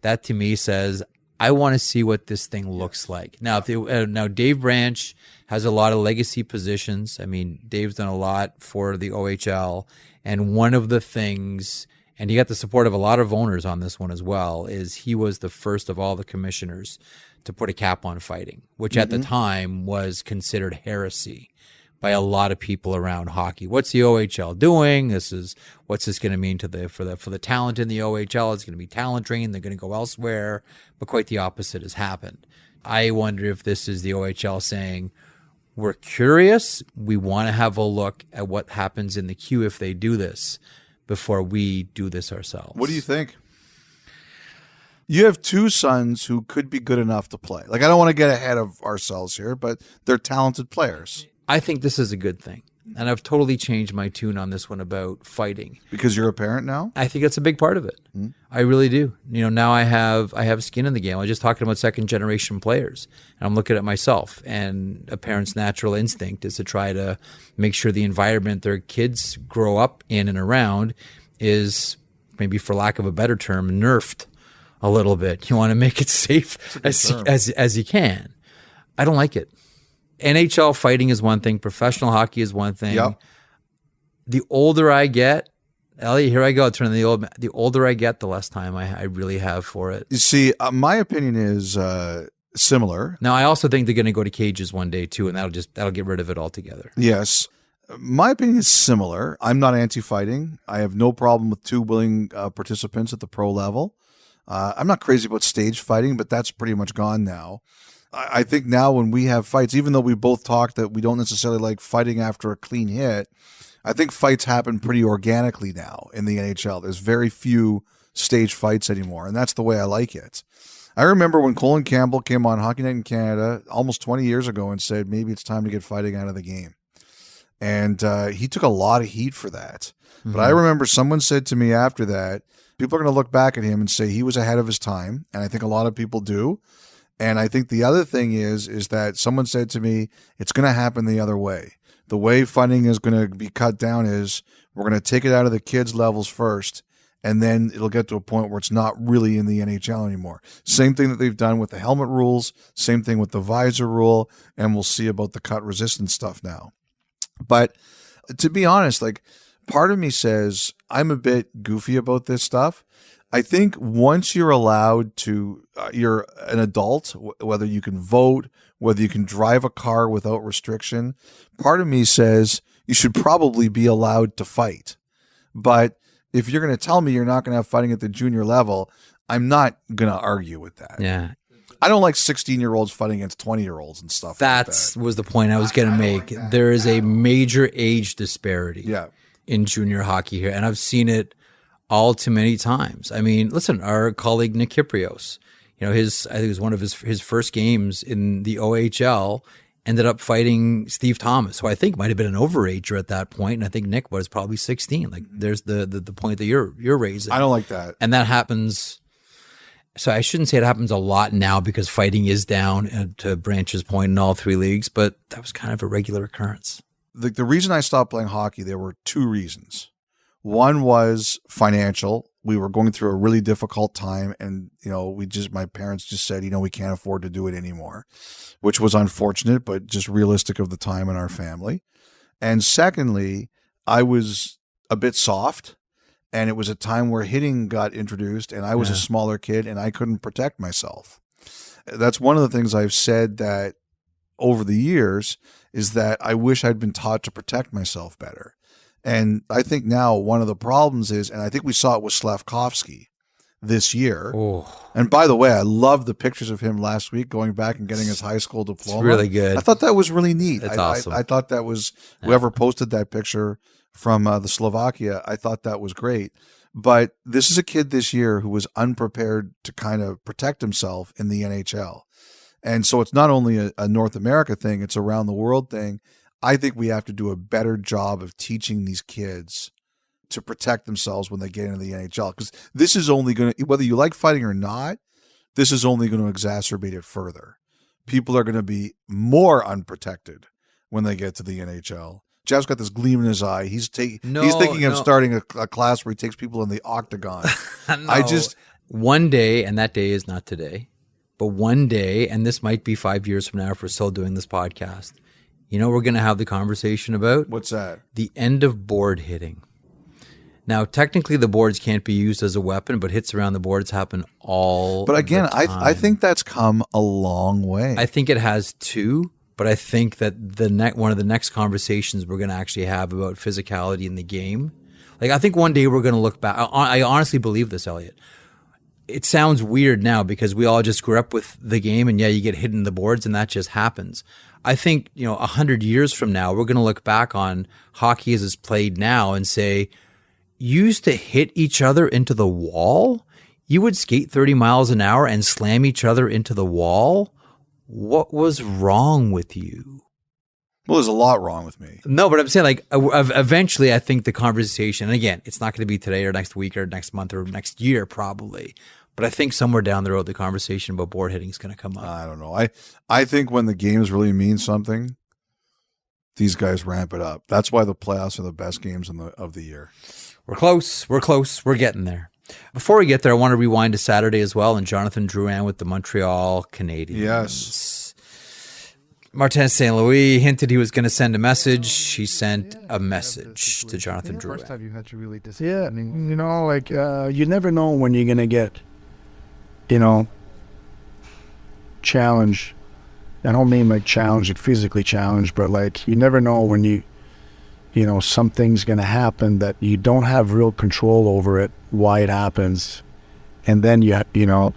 That to me says, I want to see what this thing looks like. Now, now Dave Branch has a lot of legacy positions. I mean, Dave's done a lot for the OHL. And one of the things, and he got the support of a lot of owners on this one as well, is he was the first of all the commissioners to put a cap on fighting, which at the time was considered heresy by a lot of people around hockey. What's the OHL doing? What's this going to mean for the talent in the OHL? It's going to be talent drain. They're going to go elsewhere. But quite the opposite has happened. I wonder if this is the OHL saying, we're curious. We want to have a look at what happens in the queue if they do this before we do this ourselves. What do you think? You have 2 sons who could be good enough to play. I don't want to get ahead of ourselves here, but they're talented players. I think this is a good thing. And I've totally changed my tune on this one about fighting. Because you're a parent now? I think that's a big part of it. I really do. Now I have skin in the game. I was just talking about second generation players, and I'm looking at myself, and a parent's natural instinct is to try to make sure the environment their kids grow up in and around is, maybe for lack of a better term, nerfed a little bit. You want to make it safe as you can. I don't like it. NHL fighting is one thing. Professional hockey is one thing. Yep. The older I get, Elliotte, here I go, turning the old man. The older I get, the less time I really have for it. You see, my opinion is similar. Now, I also think they're going to go to cages one day too, and that'll get rid of it altogether. Yes. My opinion is similar. I'm not anti-fighting. I have no problem with two willing participants at the pro level. I'm not crazy about stage fighting, but that's pretty much gone now. I think now when we have fights, even though we both talked that we don't necessarily like fighting after a clean hit, I think fights happen pretty organically now in the NHL. There's very few stage fights anymore, and that's the way I like it. I remember when Colin Campbell came on Hockey Night in Canada almost 20 years ago and said, maybe it's time to get fighting out of the game. And he took a lot of heat for that. Mm-hmm. But I remember someone said to me after that, people are going to look back at him and say he was ahead of his time, and I think a lot of people do. And I think the other thing is that someone said to me, it's going to happen the other way. The way funding is going to be cut down is we're going to take it out of the kids' levels first, and then it'll get to a point where it's not really in the NHL anymore. Same thing that they've done with the helmet rules, same thing with the visor rule, and we'll see about the cut resistance stuff now. But to be honest, like, part of me says I'm a bit goofy about this stuff. I think once you're allowed to, you're an adult, whether you can vote, whether you can drive a car without restriction, part of me says you should probably be allowed to fight. But if you're going to tell me you're not going to have fighting at the junior level, I'm not going to argue with that. Yeah. I don't like 16-year-olds fighting against 20-year-olds and stuff like that. That was the point I was going to make. There is a major age disparity in junior hockey here, and I've seen it all too many times. I mean, listen, our colleague Nick Kyprios, I think it was one of his first games in the OHL, ended up fighting Steve Thomas, who I think might have been an overager at that point, and I think Nick was probably 16. Like, there's the point that you're raising. I don't like that. And that happens. So I shouldn't say it happens a lot now because fighting is down, to Branch's point, in all three leagues, but that was kind of a regular occurrence. The reason I stopped playing hockey, there were two reasons. One was financial. We were going through a really difficult time, and my parents just said, we can't afford to do it anymore, which was unfortunate, but just realistic of the time in our family. And secondly, I was a bit soft, and it was a time where hitting got introduced, and I was a smaller kid, and I couldn't protect myself. That's one of the things I've said that over the years is that I wish I'd been taught to protect myself better. And I think now one of the problems is, and I think we saw it with Slavkovsky this year. Oh. And by the way, I love the pictures of him last week going back and getting his high school diploma. It's really good. I thought that was really neat. That's awesome. I thought that was, whoever posted that picture from the Slovakia, I thought that was great. But this is a kid this year who was unprepared to kind of protect himself in the NHL. And so it's not only a North America thing, it's around the world thing. I think we have to do a better job of teaching these kids to protect themselves when they get into the NHL. Because this is only going to, whether you like fighting or not, this is only going to exacerbate it further. People are going to be more unprotected when they get to the NHL. Jeff's got this gleam in his eye. He's thinking of starting a class where he takes people in the octagon. No. One day, and that day is not today, but one day, and this might be 5 years from now if we're still doing this podcast, we're going to have the conversation about? What's that? The end of board hitting. Now, technically, the boards can't be used as a weapon, but hits around the boards happen all the time. But again, I think that's come a long way. I think it has too, but I think that one of the next conversations we're going to actually have about physicality in the game. Like, I think one day we're going to look back. I honestly believe this, Elliotte. It sounds weird now because we all just grew up with the game, and you get hit in the boards, and that just happens. I think, 100 years from now, we're going to look back on hockey as it's played now and say, you used to hit each other into the wall? You would skate 30 miles an hour and slam each other into the wall? What was wrong with you? Well, there's a lot wrong with me. No, but I'm saying like eventually I think the conversation, and again, it's not going to be today or next week or next month or next year probably, but I think somewhere down the road the conversation about board hitting is going to come up. I don't know. I think when the games really mean something, these guys ramp it up. That's why the playoffs are the best games of the year. We're close. We're getting there. Before we get there, I want to rewind to Saturday as well and Jonathan Drouin with the Montreal Canadiens. Yes. Martin St. Louis hinted he was going to send a message. He sent a message to Jonathan Drouin. First time you had to really I mean, you know, like you never know when you're going to get, you know, challenged. I don't mean like challenged, physically challenged, but like you never know when you know, something's going to happen that you don't have real control over it, why it happens. And then you know,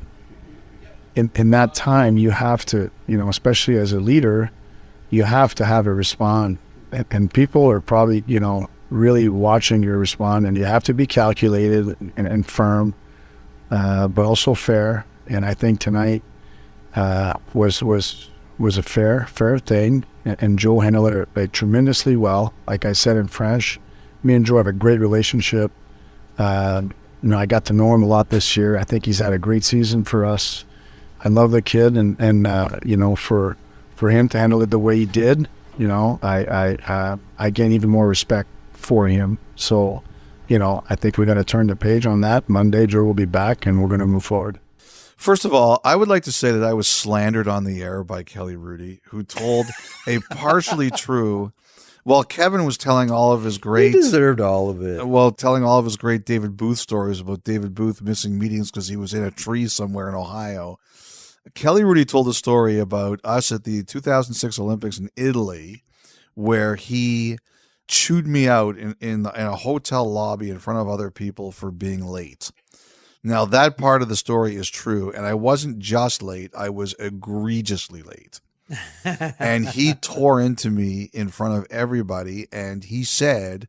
in that time, you have to, you know, especially as a leader, you have to have a respond. And people are probably, you know, really watching your respond, and you have to be calculated and firm, but also fair. And I think tonight was a fair thing, and Joe handled it like, tremendously well. Like I said in French, me and Joe have a great relationship. You know, I got to know him a lot this year. I think he's had a great season for us. I love the kid, and you know, for him to handle it the way he did, you know, I gain even more respect for him. So, you know, I think we're going to turn the page on that. Monday, Joe will be back, and we're going to move forward. First of all, I would like to say that I was slandered on the air by Kelly Rudy, who told a partially true. Well, Kevin was telling all of his great. He deserved all of it. Well, telling all of his great David Booth stories about David Booth missing meetings because he was in a tree somewhere in Ohio. Kelly Rudy told a story about us at the 2006 Olympics in Italy, where he chewed me out in a hotel lobby in front of other people for being late. Now, that part of the story is true, and I wasn't just late. I was egregiously late. And he tore into me in front of everybody, and he said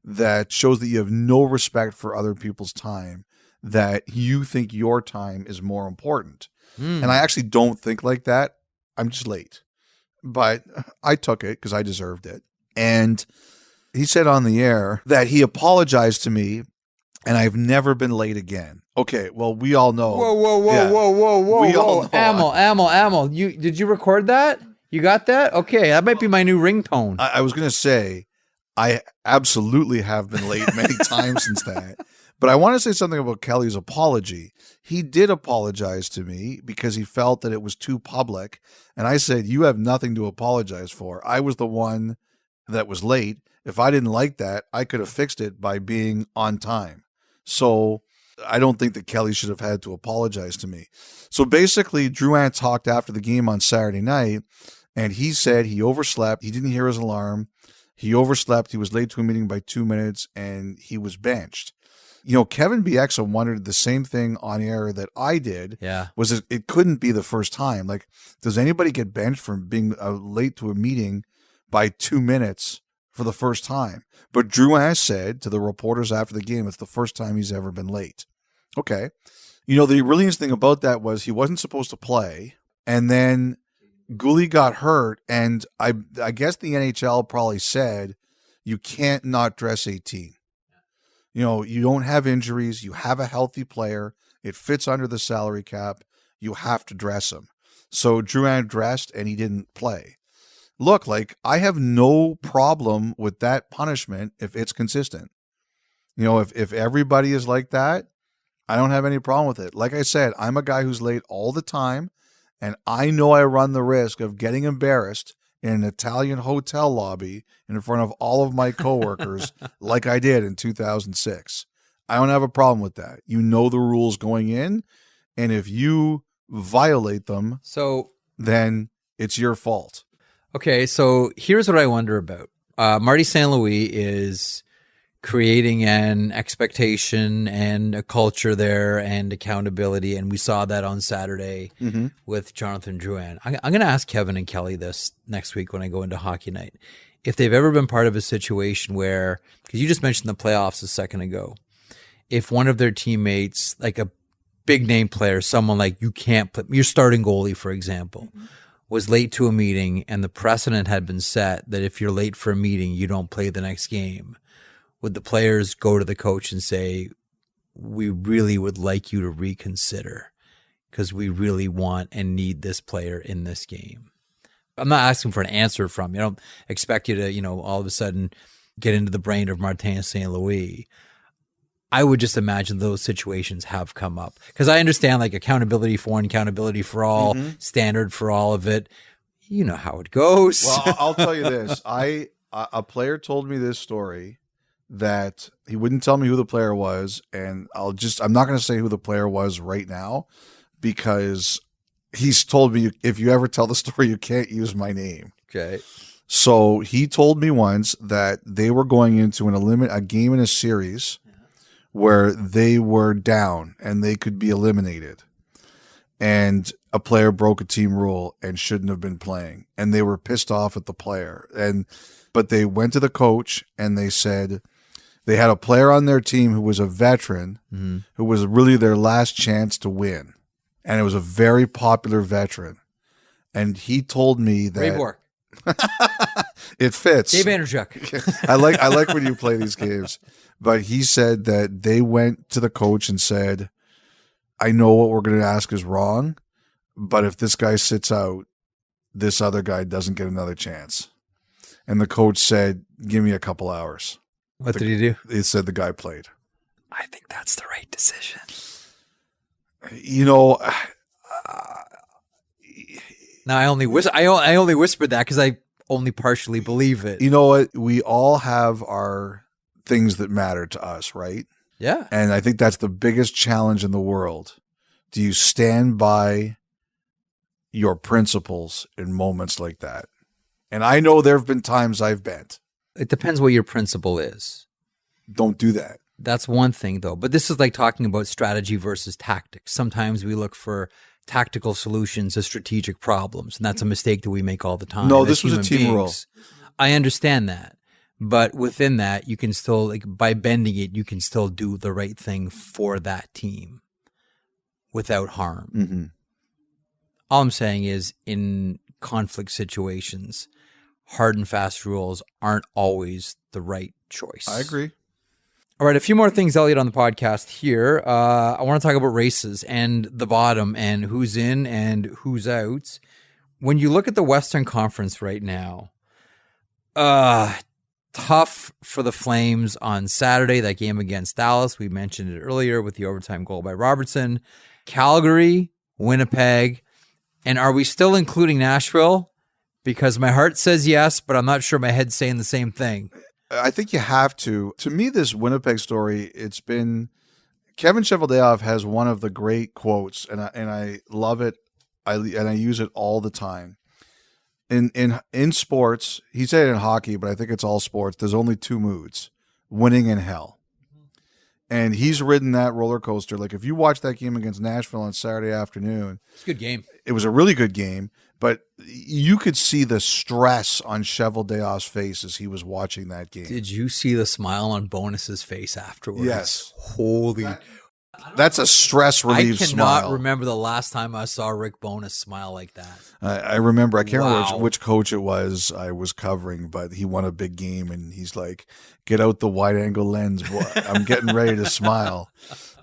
that shows that you have no respect for other people's time, that you think your time is more important. And I actually don't think like that. I'm just late. But I took it because I deserved it. And he said on the air that he apologized to me, and I've never been late again. Okay, well, we all know. Whoa. We all know. Amel. Did you record that? You got that? Okay, that might be my new ringtone. I was going to say, I absolutely have been late many times since that. But I want to say something about Kelly's apology. He did apologize to me because he felt that it was too public. And I said, you have nothing to apologize for. I was the one that was late. If I didn't like that, I could have fixed it by being on time. So I don't think that Kelly should have had to apologize to me. So basically, Drouin talked after the game on Saturday night, and he said he overslept. He didn't hear his alarm. He overslept. He was late to a meeting by 2 minutes, and he was benched. You know, Kevin BX wondered the same thing on air that I did. Yeah. Was it couldn't be the first time. Like, does anybody get benched from being late to a meeting by 2 minutes for the first time? But Drouin said to the reporters after the game, it's the first time he's ever been late. Okay. You know, the brilliant thing about that was he wasn't supposed to play, and then Gouli got hurt, and I guess the NHL probably said, you can't not dress 18. You know, you don't have injuries. You have a healthy player. It fits under the salary cap. You have to dress him. So Drouin dressed, and he didn't play. Look, like, I have no problem with that punishment if it's consistent. You know, if everybody is like that, I don't have any problem with it. Like I said, I'm a guy who's late all the time, and I know I run the risk of getting embarrassed in an Italian hotel lobby in front of all of my coworkers like I did in 2006. I don't have a problem with that. You know the rules going in, and if you violate them, then it's your fault. Okay, so here's what I wonder about. Marty St. Louis is creating an expectation and a culture there and accountability, and we saw that on Saturday with Jonathan Drouin. I'm going to ask Kevin and Kelly this next week when I go into hockey night. If they've ever been part of a situation where, because you just mentioned the playoffs a second ago, if one of their teammates, like a big name player, someone like you can't play, your starting goalie, for example, was late to a meeting and the precedent had been set that if you're late for a meeting, you don't play the next game, would the players go to the coach and say, we really would like you to reconsider because we really want and need this player in this game? I'm not asking for an answer from you. I don't expect you to, all of a sudden get into the brain of Martin St. Louis. I would just imagine those situations have come up because I understand like accountability for one, accountability for all, standard for all of it. You know how it goes. Well, I'll tell you this. A player told me this story that he wouldn't tell me who the player was. And I'm not going to say who the player was right now because he's told me if you ever tell the story, you can't use my name. Okay. So he told me once that they were going into a game in a series where they were down and they could be eliminated. And a player broke a team rule and shouldn't have been playing. And they were pissed off at the player. But they went to the coach and they said they had a player on their team who was a veteran, who was really their last chance to win. And it was a very popular veteran. And he told me that Ray Bork. It fits. Dave Andrzejczyk. I like when you play these games. But he said that they went to the coach and said, I know what we're going to ask is wrong, but if this guy sits out, this other guy doesn't get another chance. And the coach said, give me a couple hours. What did he do? He said the guy played. I think that's the right decision. Now I only whispered that because I only partially believe it. You know what? We all have our things that matter to us, right? Yeah. And I think that's the biggest challenge in the world. Do you stand by your principles in moments like that? And I know there have been times I've bent. It depends what your principle is. Don't do that. That's one thing, though. But this is like talking about strategy versus tactics. Sometimes we look for tactical solutions to strategic problems, and that's a mistake that we make all the time. No, this was a team rule. I understand that. But within that, you can still, like, by bending it, you can still do the right thing for that team without harm. Mm-hmm. All I'm saying is in conflict situations, hard and fast rules aren't always the right choice. I agree. All right, a few more things, Elliotte, on the podcast here. I want to talk about races and the bottom and who's in and who's out. When you look at the Western Conference right now, tough for the Flames on Saturday, that game against Dallas. We mentioned it earlier with the overtime goal by Robertson. Calgary, Winnipeg, and are we still including Nashville? Because my heart says yes, but I'm not sure my head's saying the same thing. I think you have to. To me, this Winnipeg story, it's been Kevin Cheveldayoff has one of the great quotes, and I love it. I use it all the time. In sports, he said it in hockey, but I think it's all sports. There's only two moods: winning and hell. And he's ridden that roller coaster. Like if you watch that game against Nashville on Saturday afternoon, it's a good game. It was a really good game, but you could see the stress on Cheveldayoff's face as he was watching that game. Did you see the smile on Bonus's face afterwards? Yes. Holy. That's a stress relief smile. I cannot remember the last time I saw Rick Bonus smile like that. I remember. I can't remember which coach it was I was covering, but he won a big game, and he's like, "Get out the wide-angle lens, boy. I'm getting ready to smile."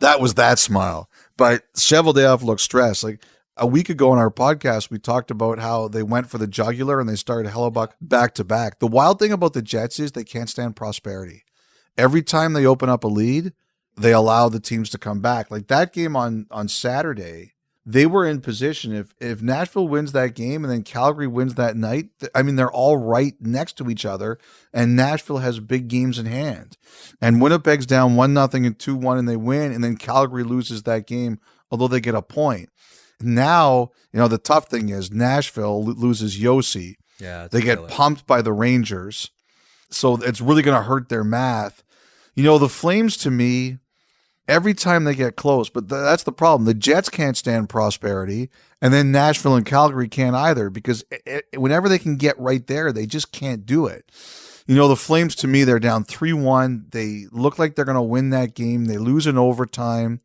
That was that smile. But Cheveldayoff looked stressed. Like a week ago on our podcast, we talked about how they went for the jugular and they started Hellebuck back-to-back. The wild thing about the Jets is they can't stand prosperity. Every time they open up a lead, they allow the teams to come back. Like that game on Saturday, they were in position. If Nashville wins that game and then Calgary wins that night, I mean, they're all right next to each other, and Nashville has big games in hand. And Winnipeg's down 1-0 and 2-1, and they win, and then Calgary loses that game, although they get a point. Now, the tough thing is Nashville loses Yossi. Yeah, they get pumped by the Rangers, so it's really going to hurt their math. The Flames, to me, every time they get close, but that's the problem. The Jets can't stand prosperity, and then Nashville and Calgary can't either, because whenever they can get right there, they just can't do it. The Flames, to me, they're down 3-1. They look like they're going to win that game. They lose in overtime.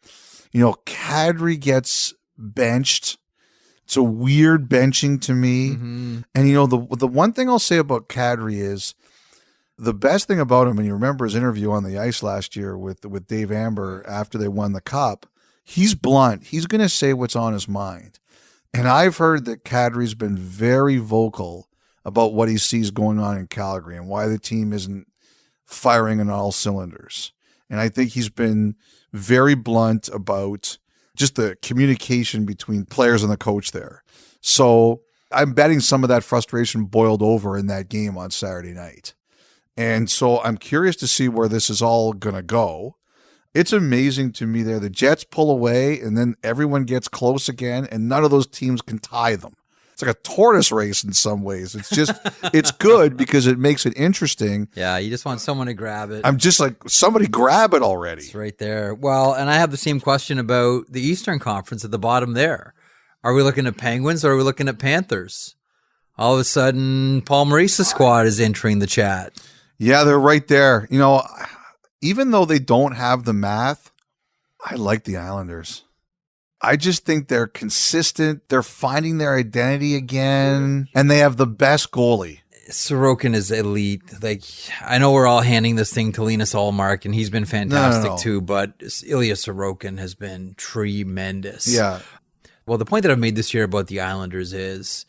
Kadri gets benched. It's a weird benching to me. And, the one thing I'll say about Kadri is the best thing about him, and you remember his interview on the ice last year with Dave Amber after they won the Cup, he's blunt. He's going to say what's on his mind. And I've heard that Kadri's been very vocal about what he sees going on in Calgary and why the team isn't firing on all cylinders. And I think he's been very blunt about just the communication between players and the coach there. So I'm betting some of that frustration boiled over in that game on Saturday night. And so I'm curious to see where this is all going to go. It's amazing to me there. The Jets pull away and then everyone gets close again and none of those teams can tie them. It's like a tortoise race in some ways. It's just, it's good because it makes it interesting. Yeah, you just want someone to grab it. I'm just like, somebody grab it already. It's right there. Well, and I have the same question about the Eastern Conference at the bottom there. Are we looking at Penguins or are we looking at Panthers? All of a sudden, Paul Maurice's squad is entering the chat. Yeah, they're right there. Even though they don't have the math, I like the Islanders. I just think they're consistent. They're finding their identity again, and they have the best goalie. Sorokin is elite. Like, I know we're all handing this thing to Linus Ullmark, and he's been fantastic too, but Ilya Sorokin has been tremendous. Yeah. Well, the point that I've made this year about the Islanders is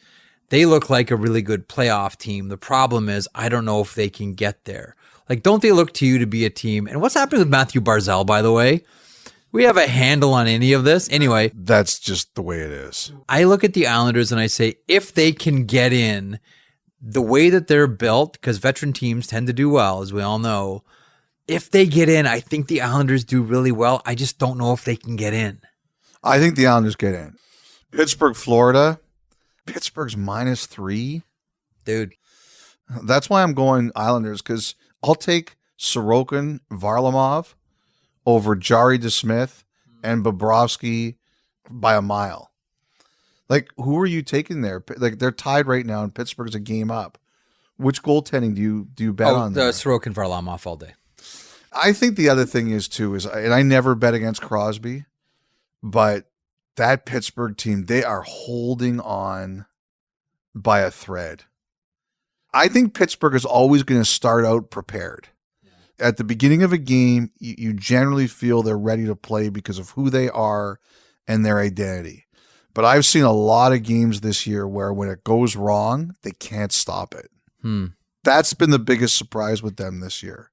they look like a really good playoff team. The problem is I don't know if they can get there. Like, don't they look to you to be a team? And what's happening with Matthew Barzal, by the way? We have a handle on any of this. Anyway, that's just the way it is. I look at the Islanders and I say, if they can get in the way that they're built, because veteran teams tend to do well, as we all know, if they get in, I think the Islanders do really well. I just don't know if they can get in. I think the Islanders get in. Pittsburgh, Florida. Pittsburgh's -3. Dude. That's why I'm going Islanders, because I'll take Sorokin, Varlamov over Jari DeSmith and Bobrovsky by a mile. Like, who are you taking there? Like, they're tied right now, and Pittsburgh's a game up. Which goaltending do you bet on? Sorokin, Varlamov all day. I think the other thing is, too, and I never bet against Crosby, but that Pittsburgh team, they are holding on by a thread. I think Pittsburgh is always going to start out prepared. At the beginning of a game, you generally feel they're ready to play because of who they are and their identity. But I've seen a lot of games this year where when it goes wrong, they can't stop it. That's been the biggest surprise with them this year.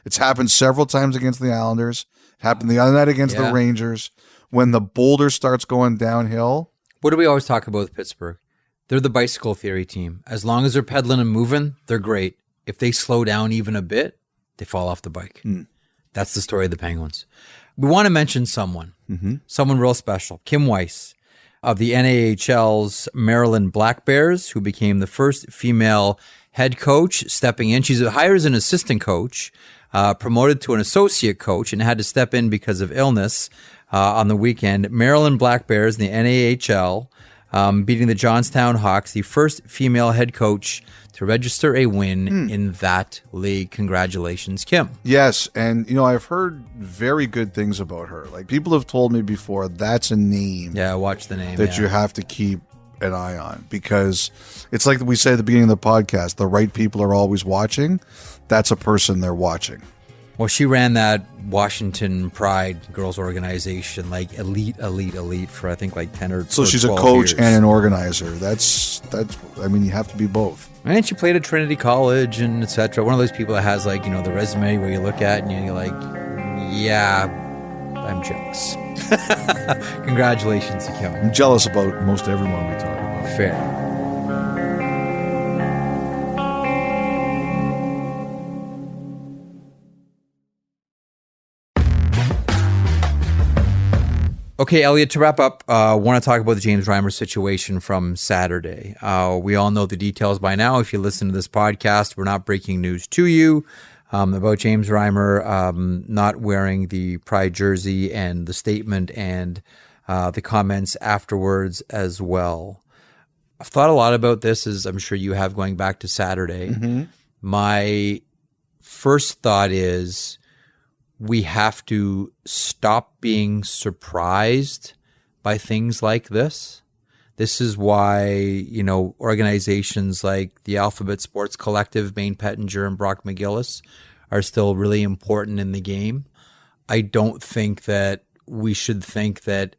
It's happened several times against the Islanders. It happened the other night against the Rangers. When the boulder starts going downhill. What do we always talk about with Pittsburgh? They're the bicycle theory team. As long as they're pedaling and moving, they're great. If they slow down even a bit, they fall off the bike. That's the story of the Penguins. We want to mention someone real special, Kim Weiss of the NAHL's Maryland Black Bears, who became the first female head coach stepping in. She's hired as an assistant coach, promoted to an associate coach, and had to step in because of illness on the weekend. Maryland Black Bears in the NAHL beating the Johnstown Hawks, the first female head coach to register a win in that league. Congratulations, Kim. Yes, and I've heard very good things about her. Like, people have told me before, that's a name. Yeah, watch the name. That you have to keep an eye on, because it's like we say at the beginning of the podcast, the right people are always watching. That's a person they're watching. Well, she ran that Washington Pride girls organization, like elite for I think like 10 or 12 So she's a coach years. And an organizer. That's. I mean, you have to be both. And she played at Trinity College and etc. One of those people that has like, the resume where you look at and you're like, yeah, I'm jealous. Congratulations to Kim. I'm jealous about most everyone we talk about. Fair. Okay, Elliotte, to wrap up, I want to talk about the James Reimer situation from Saturday. We all know the details by now. If you listen to this podcast, we're not breaking news to you about James Reimer not wearing the Pride jersey and the statement and the comments afterwards as well. I've thought a lot about this, as I'm sure you have, going back to Saturday. My first thought is, we have to stop being surprised by things like this. This is why, organizations like the Alphabet Sports Collective, Bane Pettinger and Brock McGillis are still really important in the game. I don't think that we should think that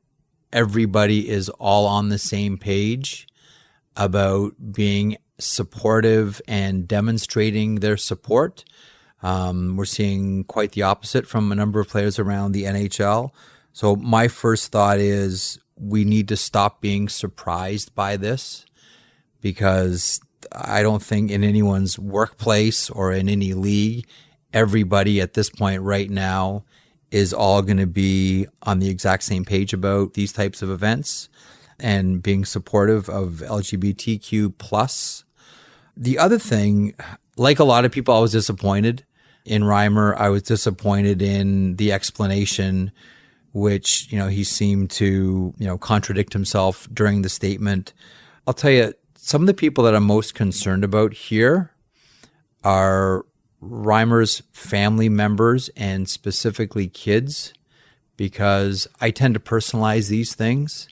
everybody is all on the same page about being supportive and demonstrating their support. We're seeing quite the opposite from a number of players around the NHL. So my first thought is we need to stop being surprised by this, because I don't think in anyone's workplace or in any league, everybody at this point right now is all going to be on the exact same page about these types of events and being supportive of LGBTQ+. The other thing, like a lot of people, I was disappointed in Reimer. I was disappointed in the explanation, which, he seemed to, contradict himself during the statement. I'll tell you, some of the people that I'm most concerned about here are Reimer's family members and specifically kids, because I tend to personalize these things.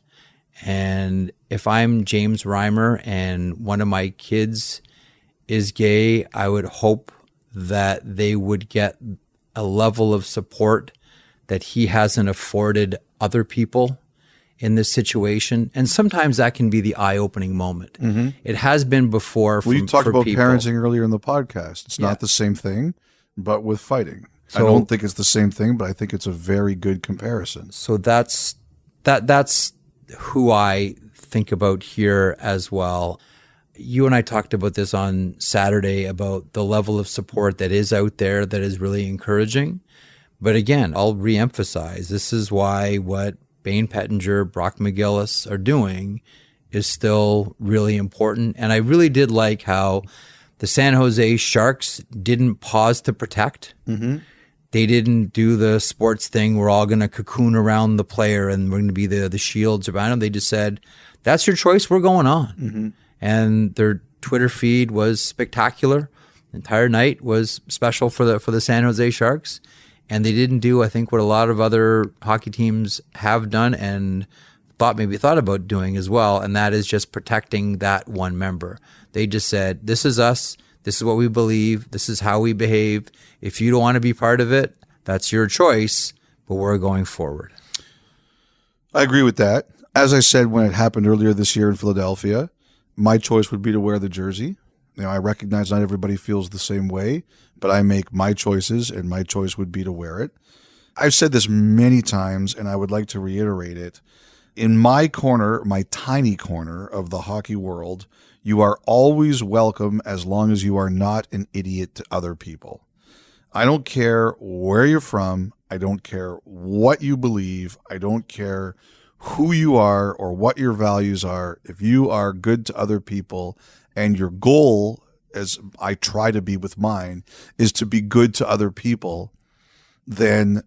And if I'm James Reimer and one of my kids is gay, I would hope that they would get a level of support that he hasn't afforded other people in this situation. And sometimes that can be the eye-opening moment. Mm-hmm. It has been before. You talked about people. Parenting earlier in the podcast. It's not the same thing, but with fighting. So, I don't think it's the same thing, but I think it's a very good comparison. So that's who I think about here as well. You and I talked about this on Saturday about the level of support that is out there that is really encouraging. But again, I'll reemphasize, this is why what Bane Pettinger, Brock McGillis are doing is still really important. And I really did like how the San Jose Sharks didn't pause to protect. Mm-hmm. They didn't do the sports thing. We're all going to cocoon around the player and we're going to be the shields around him. They just said, that's your choice. We're going on. Mm-hmm. And their Twitter feed was spectacular. The entire night was special for the San Jose Sharks. And they didn't do, I think, what a lot of other hockey teams have done and thought about doing as well, and that is just protecting that one member. They just said, this is us, this is what we believe, this is how we behave. If you don't want to be part of it, that's your choice, but we're going forward. I agree with that. As I said when it happened earlier this year in Philadelphia, my choice would be to wear the jersey. I recognize not everybody feels the same way, but I make my choices, and my choice would be to wear it. I've said this many times, and I would like to reiterate it. In my corner, my tiny corner of the hockey world, you are always welcome as long as you are not an idiot to other people. I don't care where you're from. I don't care what you believe. I don't care who you are or what your values are. If you are good to other people and your goal, as I try to be with mine, is to be good to other people, then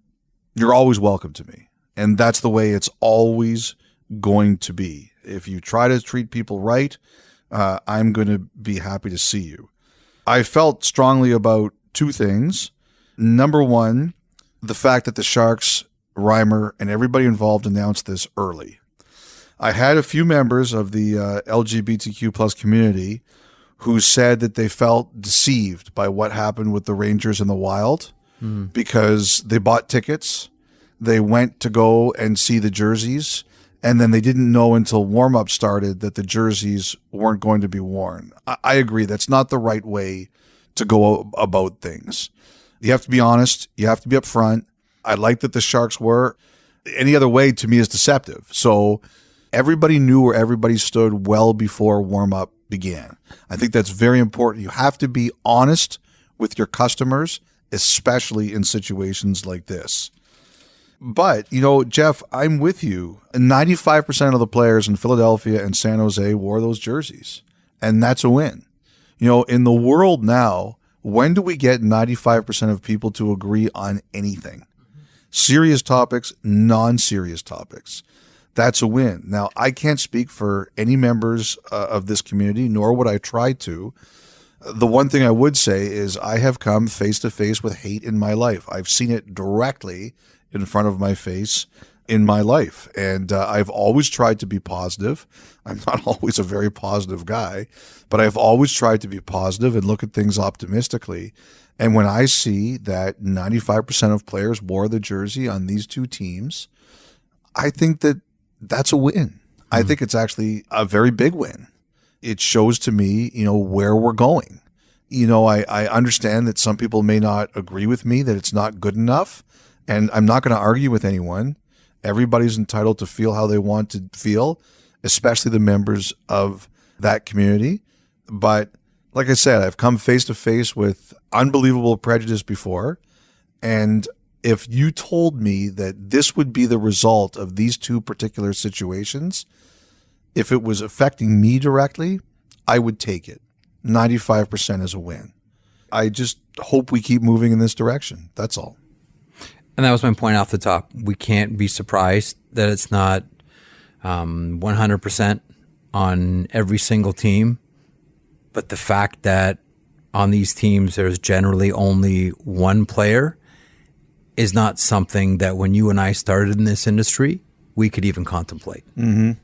you're always welcome to me. And that's the way it's always going to be. If you try to treat people right, I'm going to be happy to see you. I felt strongly about two things. Number one, the fact that the Sharks, Reimer, and everybody involved announced this early. I had a few members of the LGBTQ plus community who said that they felt deceived by what happened with the Rangers in the Wild because they bought tickets, they went to go and see the jerseys, and then they didn't know until warm-up started that the jerseys weren't going to be worn. I agree. That's not the right way to go about things. You have to be honest. You have to be upfront. I like that the Sharks were. Any other way to me is deceptive. So everybody knew where everybody stood well before warm-up began. I think that's very important. You have to be honest with your customers, especially in situations like this. But, Jeff, I'm with you. 95% of the players in Philadelphia and San Jose wore those jerseys, and that's a win. In the world now, when do we get 95% of people to agree on anything? Serious topics, non-serious topics. That's a win. Now, I can't speak for any members of this community, nor would I try to. The one thing I would say is I have come face to face with hate in my life. I've seen it directly in front of my face in my life. And I've always tried to be positive. I'm not always a very positive guy, but I've always tried to be positive and look at things optimistically. And when I see that 95% of players wore the jersey on these two teams, I think that that's a win. I think it's actually a very big win. It shows to me, where we're going. I understand that some people may not agree with me, that it's not good enough, and I'm not going to argue with anyone. Everybody's entitled to feel how they want to feel, especially the members of that community. But like I said, I've come face to face with unbelievable prejudice before. And if you told me that this would be the result of these two particular situations, if it was affecting me directly, I would take it. 95% is a win. I just hope we keep moving in this direction. That's all. And that was my point off the top. We can't be surprised that it's not 100% on every single team. But the fact that on these teams there's generally only one player is not something that when you and I started in this industry, we could even contemplate. Mm-hmm.